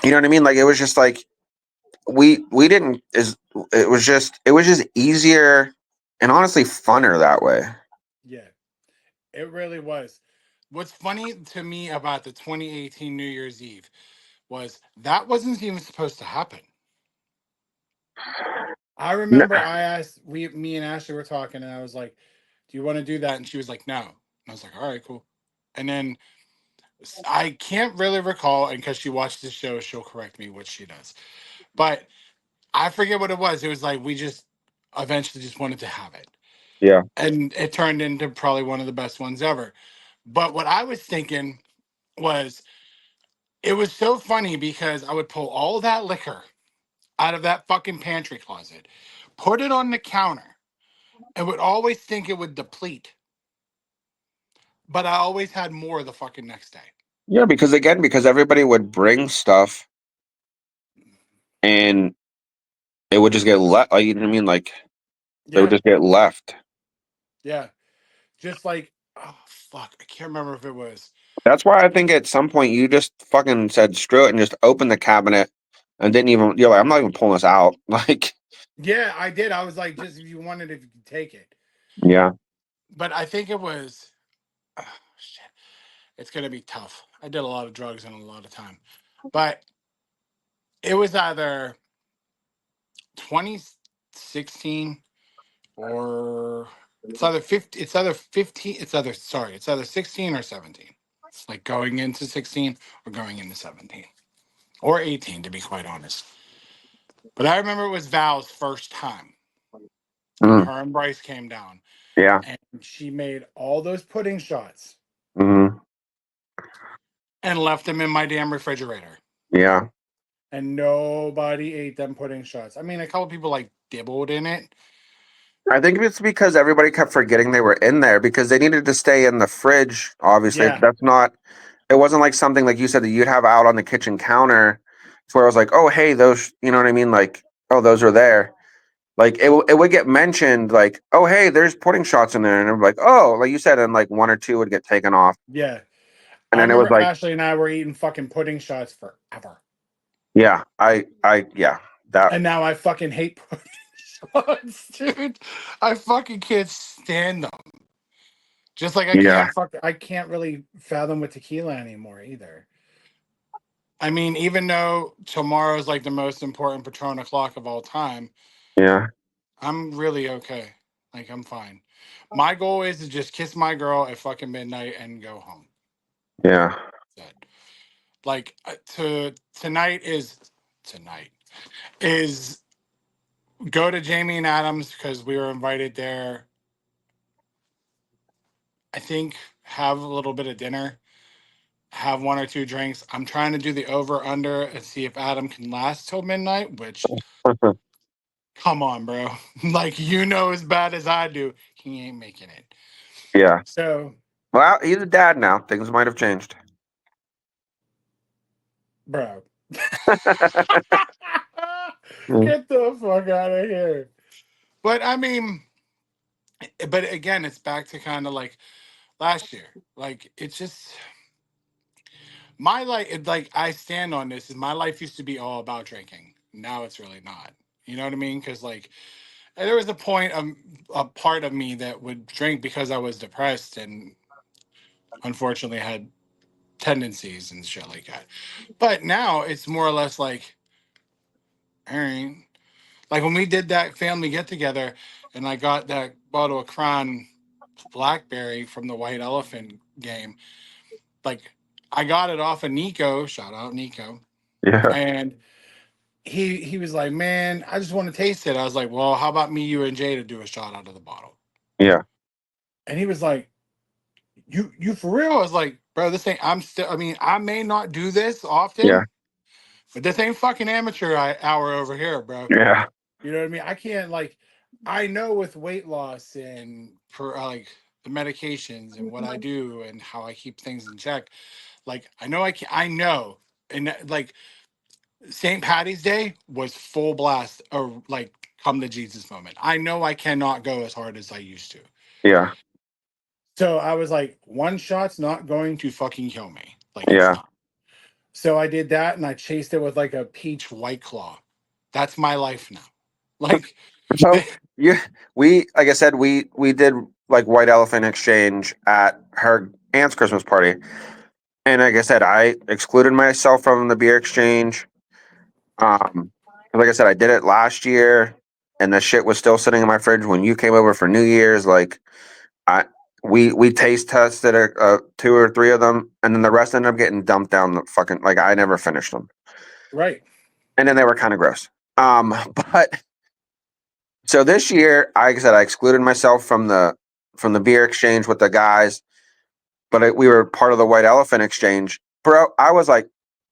you know what I mean? Like, it was just like we didn't is it was just easier and honestly funner that way. Yeah, it really was. What's funny to me about the 2018 New Year's Eve was that wasn't even supposed to happen. I No, remember I asked me and Ashley were talking, and I was like, "Do you want to do that?" And she was like, "No." And I was like, "All right, cool." And then I can't really recall, and because she watched the show, she'll correct me, which she does. But I forget what it was. It was like we just eventually just wanted to have it, yeah, and it turned into probably one of the best ones ever. But what I was thinking was it was so funny because I would pull all that liquor out of that fucking pantry closet, put it on the counter, and would always think it would deplete. But I always had more the fucking next day. yeah, because everybody would bring stuff and it would just get left. Like, you know what I mean? Like it would Yeah, just get left. yeah. Just like, oh, fuck. I can't remember if it was. That's why I think at some point you just fucking said screw it and just opened the cabinet and didn't even. You're like, I'm not even pulling this out. Like, Yeah, I did. I was like, just if you wanted, if you could take it. yeah, But I think it was, oh, shit. It's going to be tough. I did a lot of drugs and a lot of time. But it was either 2016 or it's either 16 or 17. Like going into 16 or going into 17 or 18 to be quite honest. But I remember it was Val's first time when mm, her and Bryce came down yeah, and she made all those pudding shots hmm, and left them in my damn refrigerator. yeah. And nobody ate them pudding shots. I mean, a couple people like dibbled in it. I think it's because everybody kept forgetting they were in there because they needed to stay in the fridge. Obviously, Yeah. that's not it wasn't like something like you said that you'd have out on the kitchen counter, where I was like, oh hey, those, you know what I mean? Like, oh, those are there. Like it would get mentioned, like, oh hey, there's pudding shots in there, and I'm like, oh, like you said, and like one or two would get taken off, Yeah. and I then it was remember like, Ashley and I were eating fucking pudding shots forever. yeah, yeah, that, And now I fucking hate pudding shots, dude. I fucking can't stand them. Just like yeah, I can't really fathom with tequila anymore either. I mean, even though tomorrow's like the most important Patron o'clock of all time, yeah, I'm really okay. Like I'm fine. My goal is to just kiss my girl at fucking midnight and go home. yeah, That's it. Like to tonight is go to Jamie and Adams because we were invited there. I think have a little bit of dinner, have one or two drinks. I'm trying to do the over under and see if Adam can last till midnight, which come on, bro. Like you know as bad as I do, he ain't making it. yeah. So, Well, he's a dad now. Things might have changed. bro. Get the fuck out of here. But I mean, but again, it's back to kind of like last year. Like it's just my life. Like I stand on this. Is my life used to be all about drinking. Now it's really not. You know what I mean? Because like there was a part of me that would drink because I was depressed and unfortunately had tendencies and shit like that. But now it's more or less like, all right. Like when we did that family get together and I got that bottle of Crown Blackberry from the White Elephant game, like I got it off of Nico, shout out Nico. Yeah, And he was like, man, I just want to taste it. I was like, well, how about me, you, and Jay to do a shot out of the bottle? yeah, And he was like, you for real? I was like, bro, this ain't. I'm still. I mean, I may not do this yeah, often, but this ain't fucking amateur hour over here, bro. yeah, You know what I mean? I can't like. I know with weight loss and for like the medications and what I do and how I keep things in check. Like I know I can. I know, and like St. Patty's Day was full blast or like come to Jesus moment. I know I cannot go as hard as I used to. yeah, So I was like, one shot's not going to fucking kill me. Like it's yeah. not. So I did that and I chased it with like a peach white claw. That's my life now. Like So yeah, we like I said, we did like White Elephant Exchange at her aunt's Christmas party, and like I said, I excluded myself from the beer exchange. Like I said, I did it last year, and the shit was still sitting in my fridge when you came over for New Year's. Like I, we taste tested two or three of them, and then the rest ended up getting dumped down the fucking. Like I never finished them, right. and then they were kind of gross. But so this year, like I said, I excluded myself from the beer exchange with the guys, but we were part of the White Elephant Exchange. Bro, I was like,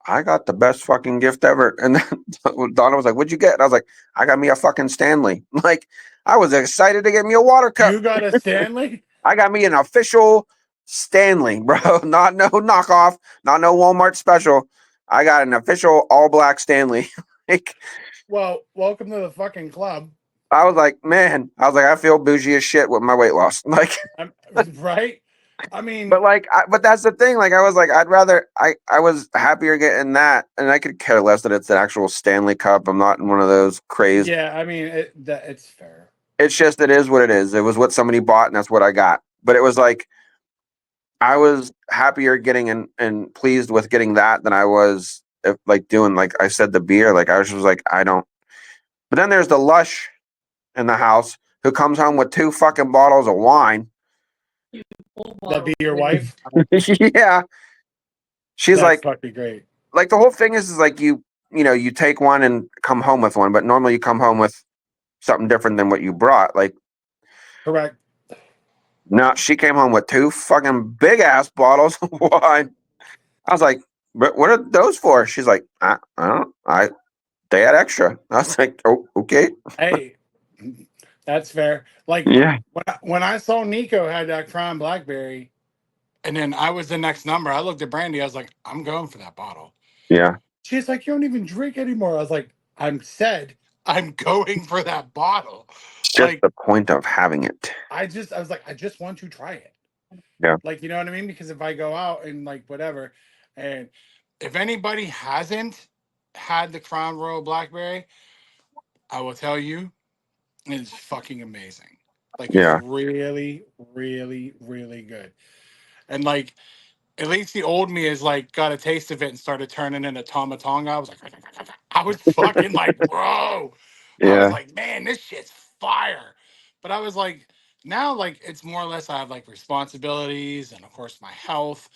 I got the best fucking gift ever. And then Donna was like, "What'd you get?" And I was like, "I got me a fucking Stanley." Like, I was excited to get me a water cup. You got a Stanley? I got me an official Stanley, bro. Not no knockoff, not no Walmart special. I got an official all black Stanley. Like, Well, welcome to the fucking club. I was like, man, I was like, I feel bougie as shit with my weight loss. Like, I'm, right? I mean, but like, but that's the thing. Like, I was like, I'd rather, I was happier getting that, and I could care less that it's an actual Stanley Cup. I'm not in one of those crazed. yeah, I mean, it's fair. It's just, it is what it is. It was what somebody bought, and that's what I got. But it was like, I was happier getting and pleased with getting that than I was like doing, like I said, the beer. Like, I was just like, I don't. But then there's the Lush in the house who comes home with two fucking bottles of wine. That be your wife? Yeah. She's That's like, fucking great. the whole thing is like you know, you take one and come home with one, but normally you come home with something different than what you brought. Like, Correct. no, she came home with two fucking big ass bottles of wine. I was like, but what are those for? She's like, I don't, they had extra. I was like, oh, okay. Hey, that's fair. Like Yeah. when I saw Nico had that Crown Blackberry, And then I was the next number. I looked at Brandy. I was like, I'm going for that bottle. Yeah. She's like, you don't even drink anymore. I was like, I'm going for that bottle. It's just Like, the point of having it. I was like, I just want to try it. Yeah. Like, you know what I mean? Because if I go out and like whatever, and if anybody hasn't had the Crown Royal Blackberry, I will tell you, it's fucking amazing. Like, it's Yeah. really, really, really good. And like, at least the old me is like got a taste of it and started turning into Tomatonga. I was like, I was fucking like, bro. I was Yeah. like, man, this shit's fire. But I was like, now like it's more or less I have like responsibilities and of course my health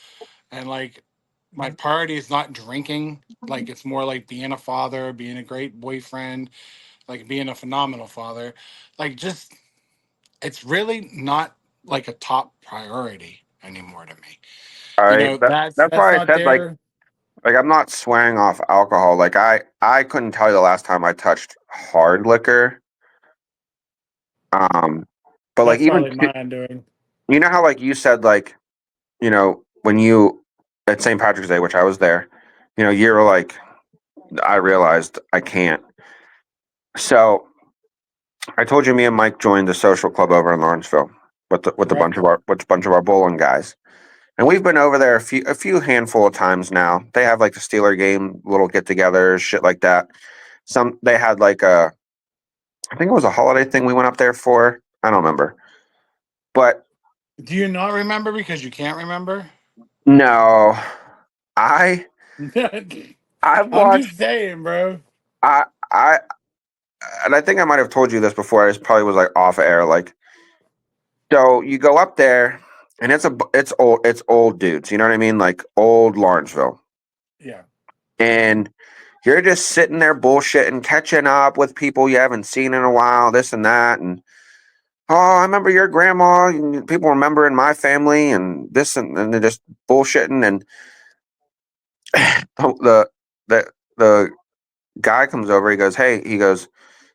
and like my priority is not drinking. Like it's more like being a father, being a great boyfriend, like being a phenomenal father. Like just it's really not like a top priority anymore to me. All You right. know, That's that's why I not said there. like I'm not swearing off alcohol. Like I couldn't tell you the last time I touched hard liquor. Um, but like That's even probably my undoing. you know how like you said like when you at St. Patrick's Day, which I was there, you were like, I realized I can't. So I told you me and Mike joined the social club over in Lawrenceville with a bunch Correct. of our bowling guys. And we've been over there a few handful of times now. They have like the Steeler game, little get-togethers, shit like that. They had like I think it was a holiday thing we went up there for. I don't remember. But Do you not remember because you can't remember? no, I I've I'm watched just saying, bro. I and I think I might have told you this before. I probably was like off air. Like, so you go up there, and it's old dudes. You know what I mean? Like old Lawrenceville, Yeah. and you're just sitting there bullshitting, catching up with people you haven't seen in a while, this and that, and oh, I remember your grandma. And people remembering my family, and this and they're just bullshitting, and the the the guy comes over. He goes, "Hey," he goes,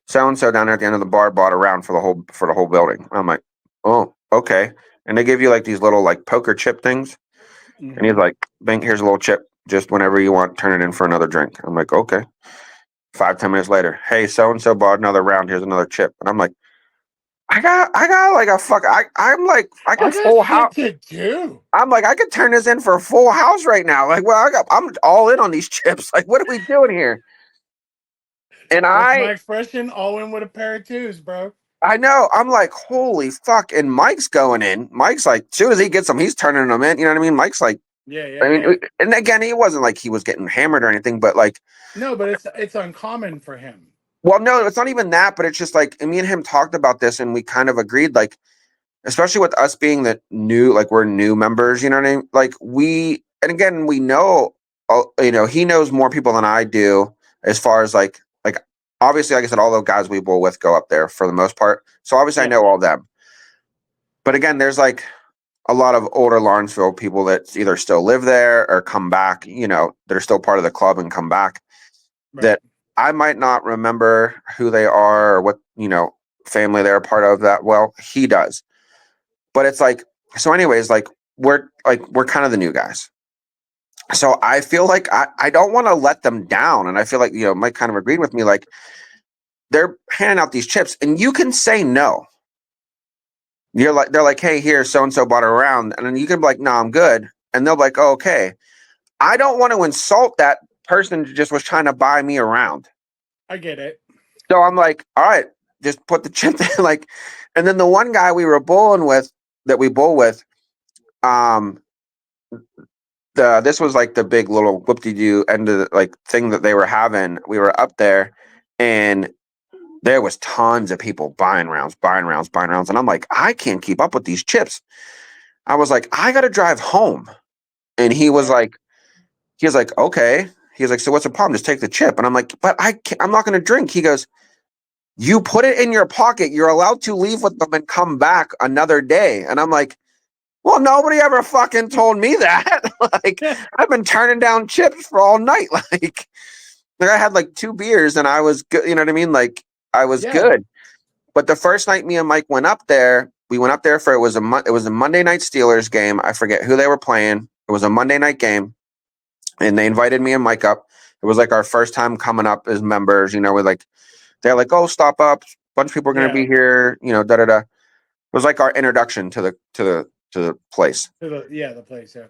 "So and so down there at the end of the bar bought a round for the whole building." I'm like, "Oh, okay." And they give you like these little like poker chip things, and he's Hmm. like, "Bink, here's a little chip. Just whenever you want, turn it in for another drink." I'm like, "Okay." 5-10 minutes later, "Hey, so and so bought another round. Here's another chip." And I'm like, "I got like a fuck. I'm like, I I can got full shit house. to do. I'm like, I could turn this in for a full house right now. Like, well, I'm all in on these chips. Like, what are we doing here?" And What's my expression? All in with a pair of twos, bro. I know. I'm like, holy fuck. And Mike's going in. Mike's like, as soon as he gets them, he's turning them in. You know what I mean? Mike's like, Yeah, yeah, I mean, yeah. and again, he wasn't like he was getting hammered or anything, but like, No, but it's uncommon for him. well, no, it's not even that, but it's just like, and me and him talked about this and we kind of agreed, like, especially with us being the new, like, we're new members, you know what I mean? Like, and again, we know, he knows more people than I do as far as like, obviously, like I said, all the guys we bowl with go up there for the most part. So obviously, I Yeah. know all of them. But again, there's like a lot of older Lawrenceville people that either still live there or come back, that are still part of the club and come back Right. that I might not remember who they are or what, family they're a part of that well. He does. But it's like, so anyways, we're kind of the new guys. So I feel like I don't want to let them down. And I feel like, Mike kind of agreed with me, like they're handing out these chips and you can say no. They're like, "Hey, here, so and so bought it around," and then you can be like, "No, I'm good," and they'll be like, "Oh, okay." I don't want to insult that person who just was trying to buy me around, I get it. so I'm like, "All right, just put the chip in." Like, and then the one guy we were bowling with, that we bowl with, um, this was like the big little whoop-de-doo end of the, like thing that they were having. We were up there, and there was tons of people buying rounds, buying rounds, buying rounds, and I'm like, I can't keep up with these chips. I was like, I got to drive home. And Right. he was like, okay. He was like, so what's the problem? Just take the chip. And I'm like, but I'm not going to drink. He goes, you put it in your pocket. You're allowed to leave with them and come back another day. And I'm like, well, nobody ever fucking told me that. Like, I've been turning down chips for all night. Like I had like 2 beers and I was good. You know what I mean? Like I was Yeah. good. But the first night me and Mike went up there, We went up there for it was a Monday night Steelers game. I forget who they were playing. It was a Monday night game, and they invited me and Mike up. It was like our first time coming up as members. You know, they're like, oh, stop up. A bunch of people are going to be Yeah. here. You know, da da da. It was like our introduction to the place. The place. Yeah.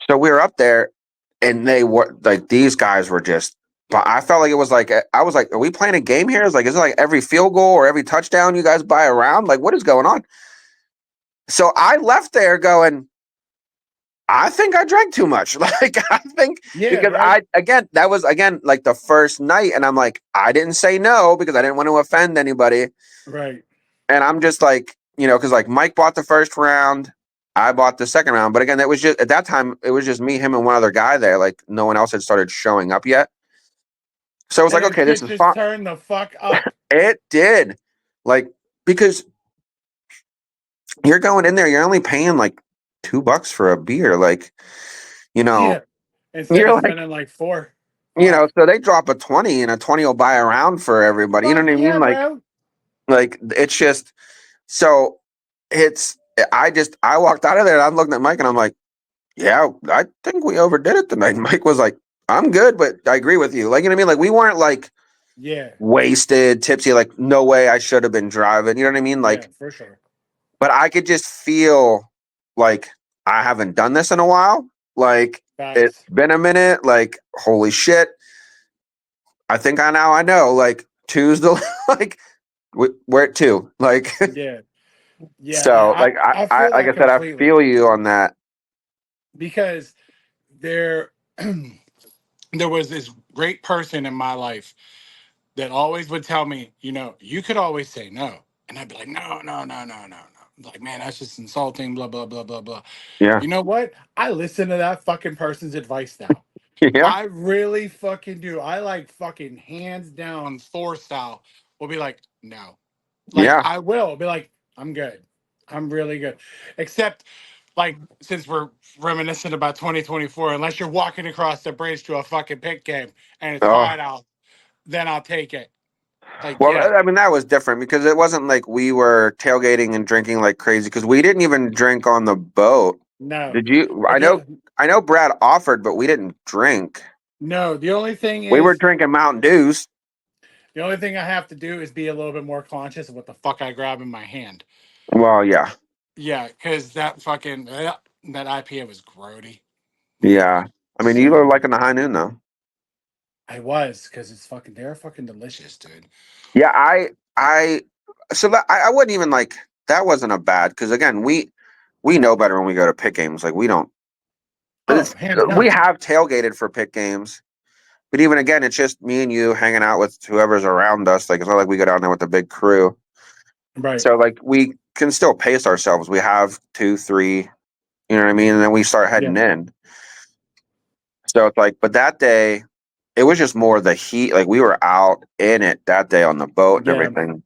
So we were up there, and they were like, these guys were just. But I felt like it was like I was like, are we playing a game here? It's like, is it like every field goal or every touchdown you guys buy around? Like, what is going on? So I left there going, I think I drank too much. Like, I think because right. that was again like the first night, and I'm like, I didn't say no because I didn't want to offend anybody. Right. And I'm just like, you know, because like Mike bought the first round, I bought the second round. But again, that was just at that time, it was just me, him, and one other guy there. Like, no one else had started showing up yet. So I was like, okay, this shit is just fine. turned the fuck up. It did. Like, because you're going in there, you're only paying like $2 for a beer. Like, you know, Yeah. Instead you're of like, spending like 4. you Fuck. know, so they drop a 20 and a 20 will buy around for everybody. You know Fuck what I yeah, mean? bro. Like it's just so it's I walked out of there and I'm looking at Mike and I'm like, yeah, I think we overdid it tonight. Mike was like, I'm good, but I agree with you. Like, you know what I mean? Like we weren't like Yeah. wasted, tipsy, like no way I should have been driving. You know what I mean? Yeah, Like, for sure. but I could just feel like I haven't done this in a while. Like it's Facts. been a minute. Like, holy shit. I think I know. Like two's the like we're at two. Like Yeah. Yeah. so like I I feel like that I said, I completely. feel you on that. Because there there was this great person in my life that always would tell me, you know, you could always say no. And I'd be like, no, no, no, no, no, no. Like, man, that's just insulting, blah, blah, blah, blah, blah. Yeah. You know what? I listen to that fucking person's advice now. Yeah. I really fucking do. I like fucking hands down Thor style will be like, no. Like Yeah. I will be like, I'm good. I'm really good. Except like since we're reminiscent about 2024, unless you're walking across the bridge to a fucking pit game and it's Oh. hot out, then I'll take it. Like, Well, yeah, I mean, that was different because it wasn't like we were tailgating and drinking like crazy because we didn't even drink on the boat. no. Did you? But I know Brad offered, but we didn't drink. no, the only thing We were is drinking Mountain Dews. the only thing I have to do is be a little bit more conscious of what the fuck I grab in my hand. Well, yeah. Yeah, because that fucking that IPA was grody. Yeah. I mean, you So were liking the high noon though. I was because they're fucking delicious, dude. Yeah, I so that I wouldn't even like that wasn't a bad because again we know better when we go to pit games. Like we don't Oh, hands we down. have tailgated for pit games, but even again, it's just me and you hanging out with whoever's around us. Like it's not like we go down there with a big crew. Right. So like we can still pace ourselves. We have two, three, you know what I mean, and then we start Yeah. heading in. So it's like, but that day, it was just more the heat. Like we were out in it that day on the boat and Yeah. everything.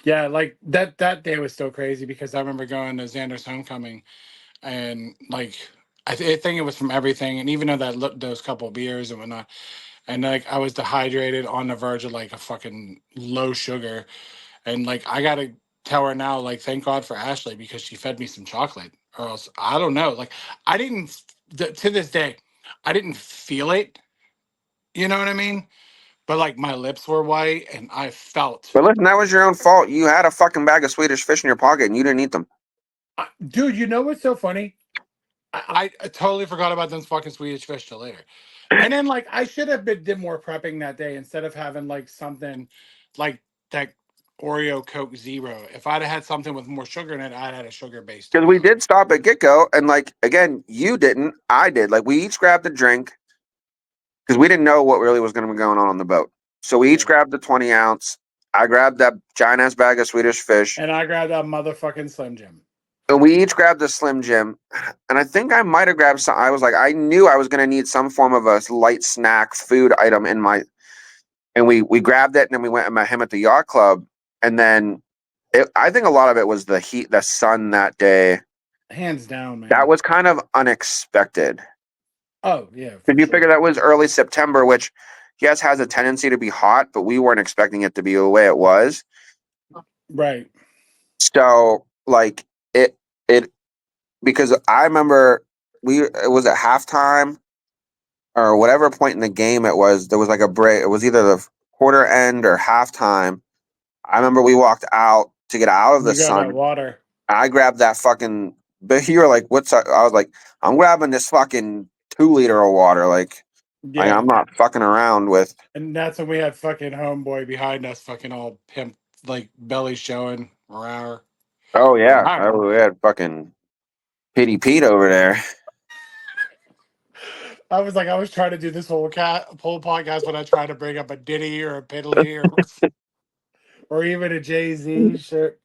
Yeah. Like that day was so crazy because I remember going to Xander's homecoming and like I think it was from everything, and even though that those couple of beers and whatnot, and like I was dehydrated on the verge of like a fucking low sugar, and like I gotta tell her now, like thank God for Ashley because she fed me some chocolate, or else I don't know. Like I didn't to this day, I didn't feel it. You know what I mean? But like my lips were white, and I felt, But listen, that was your own fault. You had a fucking bag of Swedish fish in your pocket and you didn't eat them. dude. You know what's so funny? I totally forgot about those fucking Swedish fish till later. And then like I should have did more prepping that day instead of having like something like that Oreo Coke Zero. If I'd have had something with more sugar in it, I'd had a sugar based Because we Oreo. did stop at Get Go, and like again, you didn't, I did. Like we each grabbed a drink because we didn't know what really was going to be going on the boat. So we each Yeah. grabbed the 20 ounce. I grabbed that giant ass bag of Swedish fish, And I grabbed that motherfucking Slim Jim. and we each grabbed a Slim Jim. And I think I might have grabbed some. I was like, I knew I was going to need some form of a light snack food item in my. And we grabbed it, and then we went and met him at the yacht club, and then I think a lot of it was the heat, the sun that day. Hands down, man. That was kind of unexpected. Oh yeah. Did you Sure. figure that was early September, which yes has a tendency to be hot, but we weren't expecting it to be the way it was. Right. So like it because I remember it was at halftime or whatever point in the game it was. There was like a break. It was either the quarter end or halftime. I remember we walked out to get out of the You got that sun. water. I grabbed that fucking. But you were like, "What's up?" I was like, "I'm grabbing this fucking 2 liter of water." Like Yeah. I'm not fucking around with. And that's when we had fucking homeboy behind us, fucking all pimp, like belly showing. Rawr. Oh yeah, Rawr. we had fucking Pity Pete over there. I was trying to do this whole podcast when I try to bring up a Diddy or a Piddly or even a Jay Z. Sure.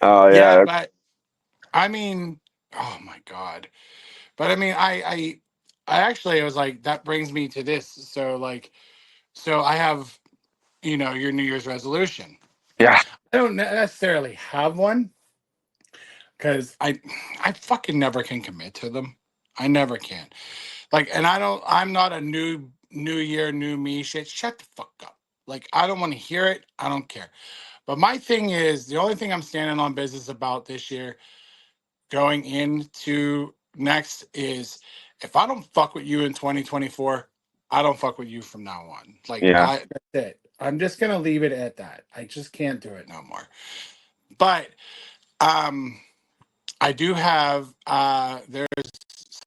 Oh Yeah, yeah, but I mean, oh my god. But I mean, I actually, I was like, that brings me to this. So like, so I have, your New Year's resolution. yeah. I don't necessarily have one because I fucking never can commit to them. I never can. Like, and I'm not a new year, new me shit. Shut the fuck up. Like, I don't want to hear it. I don't care. But my thing is, the only thing I'm standing on business about this year going into next is if I don't fuck with you in 2024, I don't fuck with you from now on. Like, Yeah. that's it. I'm just gonna leave it at that. I just can't do it no more. But um I do have there's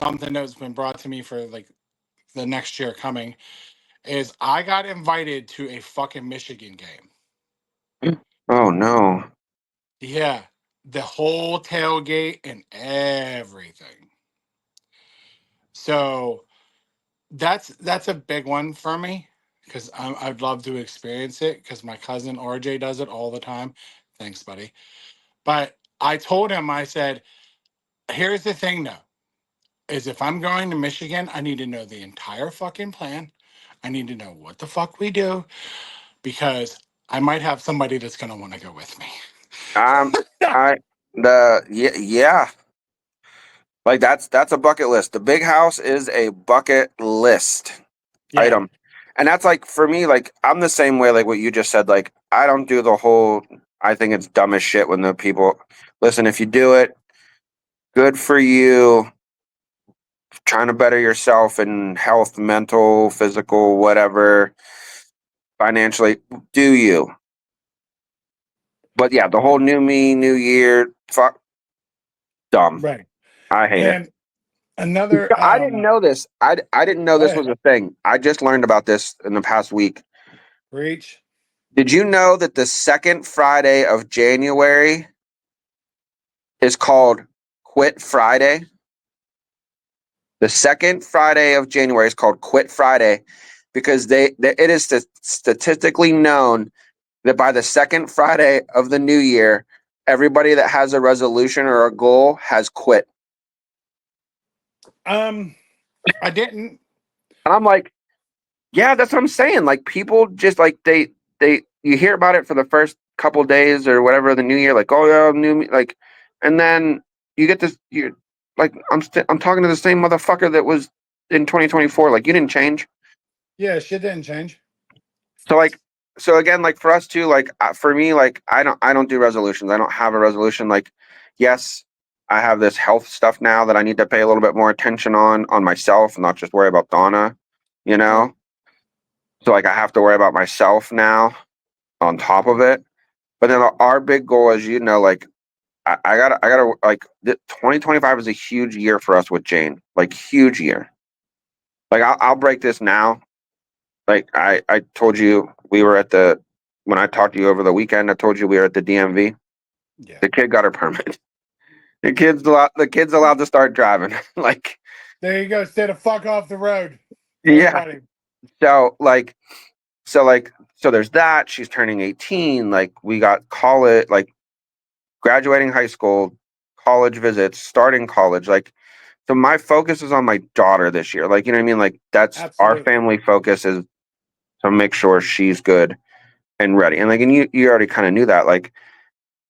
something that's been brought to me for like the next year coming is I got invited to a fucking Michigan game. Oh no. Yeah, the whole tailgate and everything. So that's a big one for me because I'd love to experience it because my cousin RJ does it all the time. Thanks, buddy. But I told him, I said, here's the thing though, is if I'm going to Michigan, I need to know the entire fucking plan. I need to know what the fuck we do because I might have somebody that's gonna want to go with me. Um, I the yeah yeah. Like that's a bucket list. The big house is a bucket list Yeah. item. And that's like for me, like I'm the same way, like what you just said. Like I don't do the whole I think it's dumb as shit when the people listen, if you do it, good for you. Trying to better yourself in health, mental, physical, whatever, financially, do you. But yeah, the whole new me, new year, fuck dumb. Right. I hate it. And another I didn't know this. I didn't know go this ahead. was a thing. I just learned about this in the past week. Reach. Did you know that the second Friday of January is called Quit Friday? The second Friday of January is called Quit Friday because it is statistically known that by the second Friday of the new year, everybody that has a resolution or a goal has quit. I didn't. And I'm like, yeah, that's what I'm saying. Like people just like they you hear about it for the first couple days or whatever of the new year, like oh yeah, new me, like, and then you get this. You like I'm talking to the same motherfucker that was in 2024. Like you didn't change. Yeah, shit didn't change. So like so again, like for us too, like for me, like I don't do resolutions. I don't have a resolution. Like yes, I have this health stuff now that I need to pay a little bit more attention on myself, not just worry about Donna. You Right. know, so like I have to worry about myself now on top of it. But then our big goal, as you know, like I gotta like 2025 is a huge year for us with Jane, like huge year. Like I'll break this now. Like I told you we were at the when I talked to you over the weekend. I told you we were at the DMV. Yeah. The kid got her permit. The kid's allowed to start driving. Like There you go. Stay the fuck off the road, yeah. everybody. So like so there's that. She's turning 18. Like we got college, like graduating high school, college visits, starting college. Like so my focus is on my daughter this year. Like you know what I mean? Like that's our Absolutely. family focus is to make sure she's good and ready. And like and you already kind of knew that. Like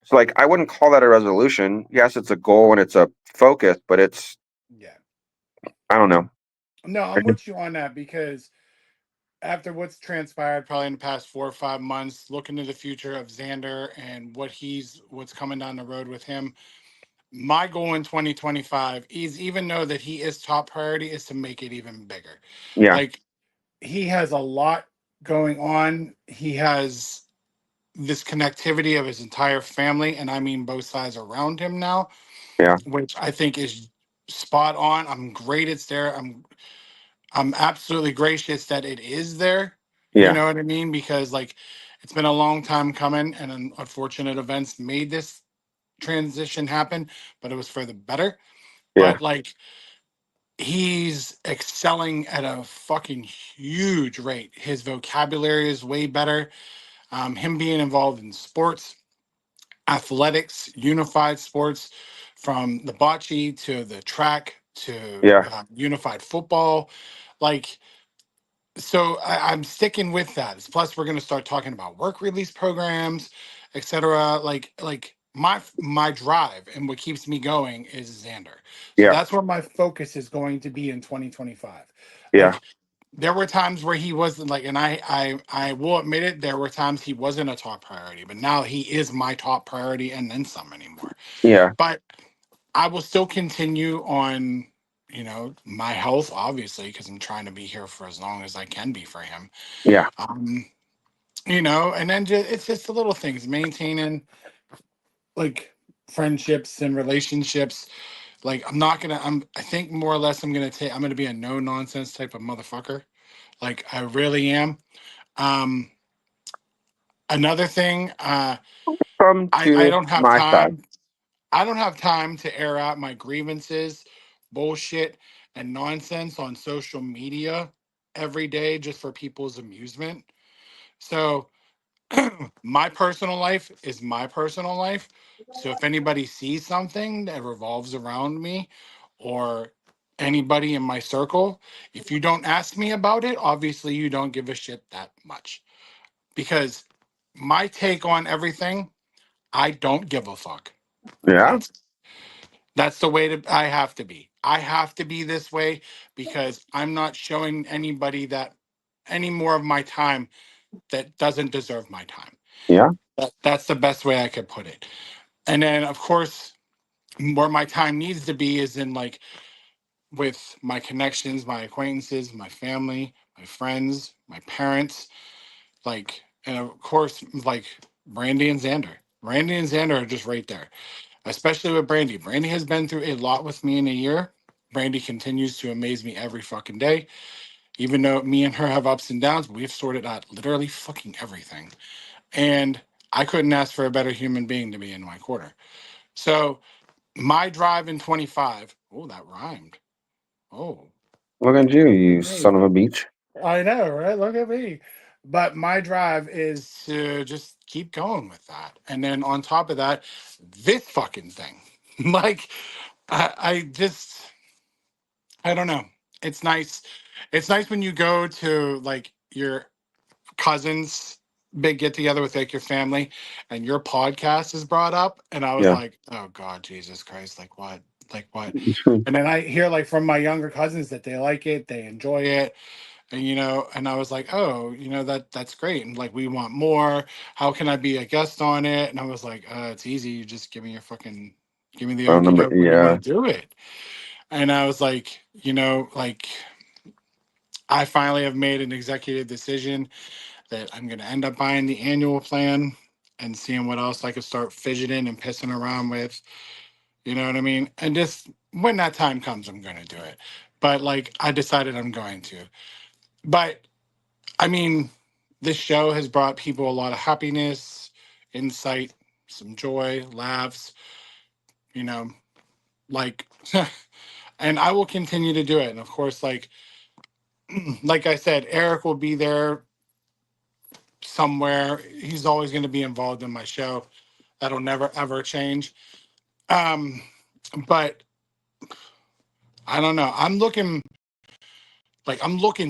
so like I wouldn't call that a resolution. Yes, it's a goal and it's a focus, but it's Yeah. I don't know. No, I'm with you on that because after what's transpired probably in the past 4 or 5 months, looking to the future of Xander and what's coming down the road with him. My goal in 2025 is, even though that he is top priority, is to make it even bigger. Yeah. Like, he has a lot going on. He has this connectivity of his entire family, and I mean both sides around him now, Yeah. which I think is spot on. I'm great it's there. I'm absolutely gracious that it is there. You Yeah. know what I mean? Because like, it's been a long time coming, and unfortunate events made this transition happen, but it was for the better. Yeah. But like, he's excelling at a fucking huge rate. His vocabulary is way better. Him being involved in sports, athletics, unified sports, from the bocce to the track to Yeah. unified football, like, so I'm sticking with that. Plus, we're going to start talking about work release programs, etc. Like my drive and what keeps me going is Xander. So Yeah. that's where my focus is going to be in 2025. Yeah. Like, there were times where he wasn't, like, and I will admit it, there were times he wasn't a top priority, but now he is my top priority and then some anymore. Yeah. But I will still continue on, my health, obviously, because I'm trying to be here for as long as I can be for him. Yeah. Um, and then it's just the little things, maintaining like friendships and relationships. Like, I think more or less I'm gonna be a no nonsense type of motherfucker. Like, I really am. Um, Another thing, Come I to don't have my side. time. I don't have time to air out my grievances, bullshit, and nonsense on social media every day just for people's amusement. So, my personal life is my personal life. So if anybody sees something that revolves around me or anybody in my circle, if you don't ask me about it, obviously you don't give a shit that much. Because my take on everything, I don't give a fuck. Yeah. That's that's the way I have to be. I have to be this way because I'm not showing anybody that any more of my time that doesn't deserve my time. Yeah. That's the best way I could put it. And then, of course, where my time needs to be is in, like, with my connections, my acquaintances, my family, my friends, my parents, like, and of course, like, Brandy and Xander. Brandy and Xander are just right there, especially with Brandy. Brandy has been through a lot with me in a year. Brandy continues to amaze me every fucking day. Even though me and her have ups and downs, we've sorted out literally fucking everything. And I couldn't ask for a better human being to be in my corner. So my drive in 25. Oh, that rhymed. Oh, Look at you, you son hey, of a beach. I know, right? Look at me. But my drive is to just keep going with that. And then on top of that, this fucking thing. Like, I just, I don't know. It's nice. It's nice when you go to, like, your cousins big get together with, like, your family, and your podcast is brought up, and I was Yeah. like, oh God, Jesus Christ, like what, and then I hear, like, from my younger cousins that they like it, they enjoy it, and and I was like, oh, that's great, and like, we want more. How can I be a guest on it? And I was like, it's easy, you just give me the Phone okie number. doke when you want Yeah. to do it. And I was like, like, I finally have made an executive decision that I'm going to end up buying the annual plan and seeing what else I could start fidgeting and pissing around with. You know what I mean? And just when that time comes, I'm going to do it. But like, I decided I'm going to. But I mean, this show has brought people a lot of happiness, insight, some joy, laughs, you know, like, and I will continue to do it. And of course, like, like I said, Eric will be there somewhere. He's always going to be involved in my show. That'll never ever change. Um, but I don't know. I'm looking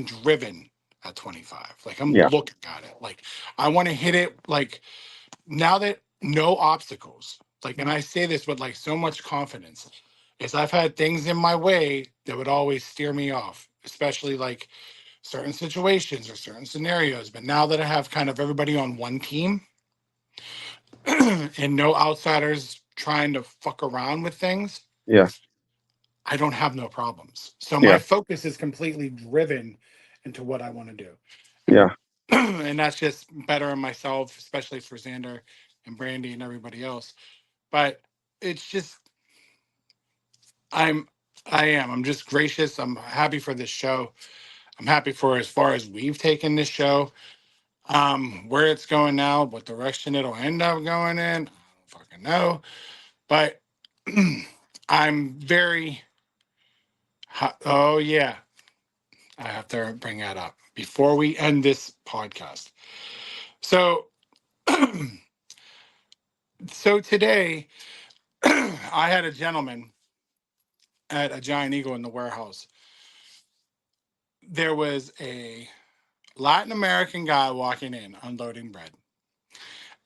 driven at 25. Like, I'm Yeah. looking at it. Like, I want to hit it, like, now that no obstacles. Like, and I say this with, like, so much confidence. Is I've had things in my way that would always steer me off, especially like certain situations or certain scenarios. But now that I have kind of everybody on one team and no outsiders trying to fuck around with things, Yeah. I don't have no problems. So my Yeah. focus is completely driven into what I want to do. Yeah. And that's just better in myself, especially for Xander and Brandy and everybody else. But it's just I'm I'm just gracious. I'm happy for this show. I'm happy for as far as we've taken this show. Where it's going now, what direction it'll end up going in, I don't fucking know. But I'm very oh yeah, I have to bring that up before we end this podcast. So so today I had a gentleman at a Giant Eagle in the warehouse. There was a Latin American guy walking in unloading bread.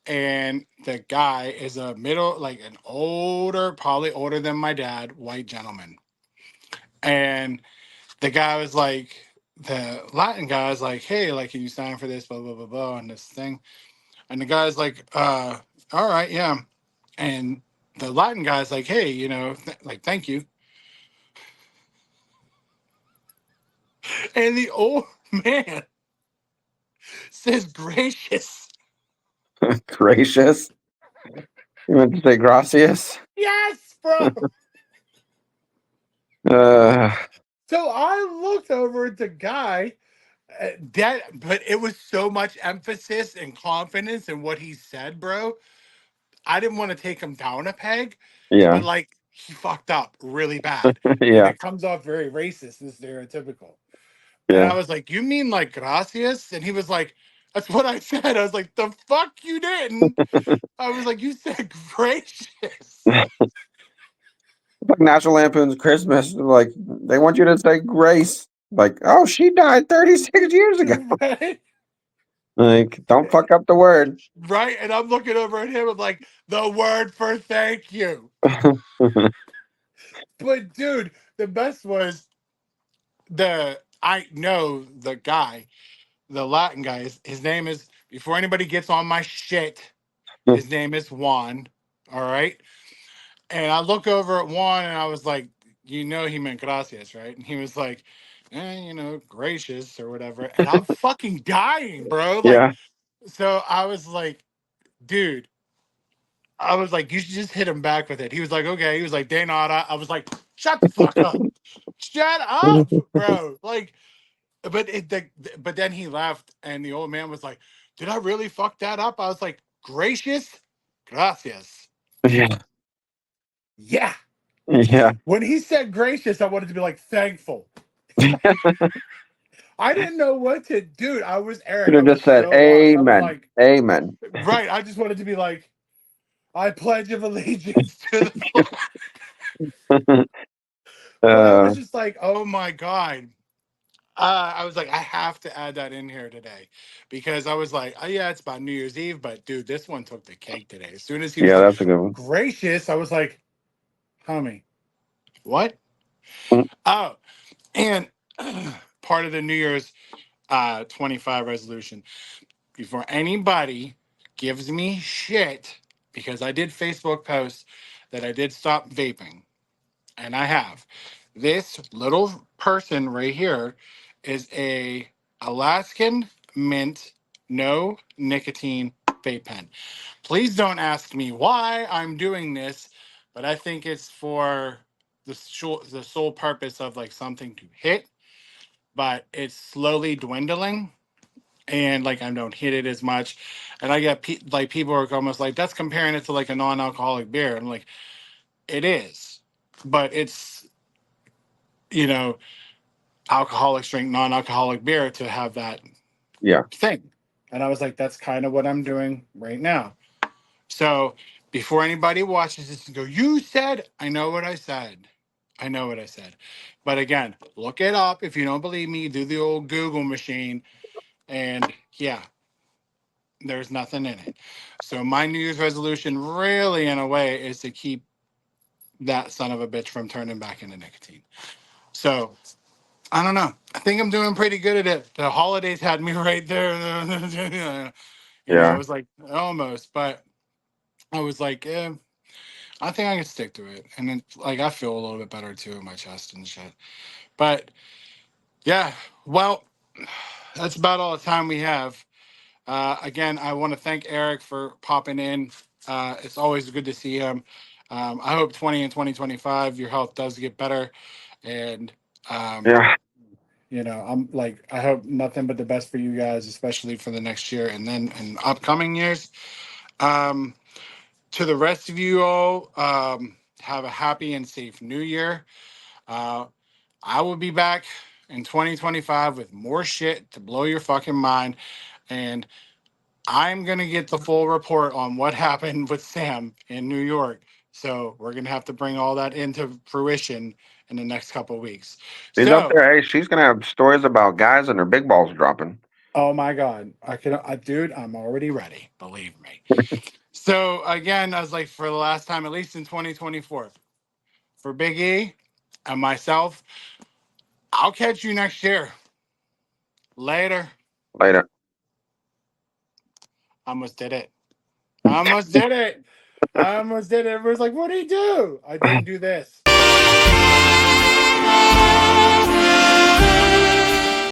And the guy is a middle, like an older, probably older than my dad, white gentleman. And the guy was like, the Latin guy was like, hey, like, can you sign for this, blah, blah, blah, blah, and this thing. And the guy's like, all right, yeah. And the Latin guy's like, hey, like, thank you. And the old man says, gracious. Gracious. You meant to say gracias? Yes, bro. Uh, So I looked over at the guy, but it was so much emphasis and confidence in what he said, bro. I didn't want to take him down a peg, but yeah. like he fucked up really bad. And Yeah. it comes off very racist and stereotypical. And I Yeah. was like, you mean like gracias? And he was like, that's what I said. I was like, the fuck you didn't. I was like, you said gracious. Like National Lampoon's Christmas. Like, they want you to say grace. Like, oh, she died 36 years ago. Right? Like, don't fuck up the word. Right? And I'm looking over at him. I'm like, the word for thank you. But dude, the best was I know the guy, the Latin guy. His name is, before anybody gets on my shit, his name is Juan. All right. And I look over at Juan and I was like, he meant gracias, right? And he was like, gracious or whatever. And I'm fucking dying, bro. Like, Yeah. so I was like, dude, I was like, you should just hit him back with it. He was like, okay. He was like, de nada. I was like, shut the fuck up. Shut up, bro. Like, but then he left, and the old man was like, "Did I really fuck that up?" I was like, "Gracious, gracias." Yeah. Yeah. Yeah. When he said gracious, I wanted to be like thankful. I didn't know what to do. I was Could Eric. I have just was said so lost. I was amen. like, Amen. right. I just wanted to be like, I pledge of allegiance to the flag. But I uh, was just like, oh my god. I was like, I have to add that in here today because I was like, oh yeah, it's about New Year's Eve, but dude, this one took the cake today. As soon as he was yeah, like, that's a good one. gracious, I was like, homie, what? Mm. Oh, and part of the New Year's 25 resolution, before anybody gives me shit, because I did Facebook posts that I did stop vaping, and I have. This little person right here is a Alaskan mint no nicotine vape pen. Please don't ask me why I'm doing this, but I think it's for the sole purpose of like something to hit, but it's slowly dwindling and like I don't hit it as much. And I get like people are almost like that's comparing it to like a non-alcoholic beer. I'm like, it is, but it's you know alcoholic drink non-alcoholic beer to have that Yeah. thing. And I was like, that's kind of what I'm doing right now. So before anybody watches this and go, you said, I know what I said. I know what I said. But again, look it up. If you don't believe me, do the old Google machine. And yeah, there's nothing in it. So my New Year's resolution really in a way is to keep that son of a bitch from turning back into nicotine. So I don't know. I think I'm doing pretty good at it. The holidays had me right there. It Yeah. was like almost, but I was like, I think I can stick to it. And then, like, I feel a little bit better too in my chest and shit. But yeah, well, that's about all the time we have. Again, I want to thank Eric for popping in. It's always good to see him. I hope 20 and 2025, your health does get better. And, Yeah. I'm like, I hope nothing but the best for you guys, especially for the next year and then in upcoming years. Um, to the rest of you all, have a happy and safe new year. Uh, I will be back in 2025 with more shit to blow your fucking mind. And I'm going to get the full report on what happened with Sam in New York. So we're going to have to bring all that into fruition in the next couple of weeks. She's up So, there. Hey, she's gonna have stories about guys and their big balls dropping. oh my God, dude, I'm already ready. Believe me. So again, I was like, for the last time, at least in 2024, for Big E and myself, I'll catch you next year. Later. Later. I almost did it. I almost did it. I almost did it. Everyone's like, what did he do? I didn't do this.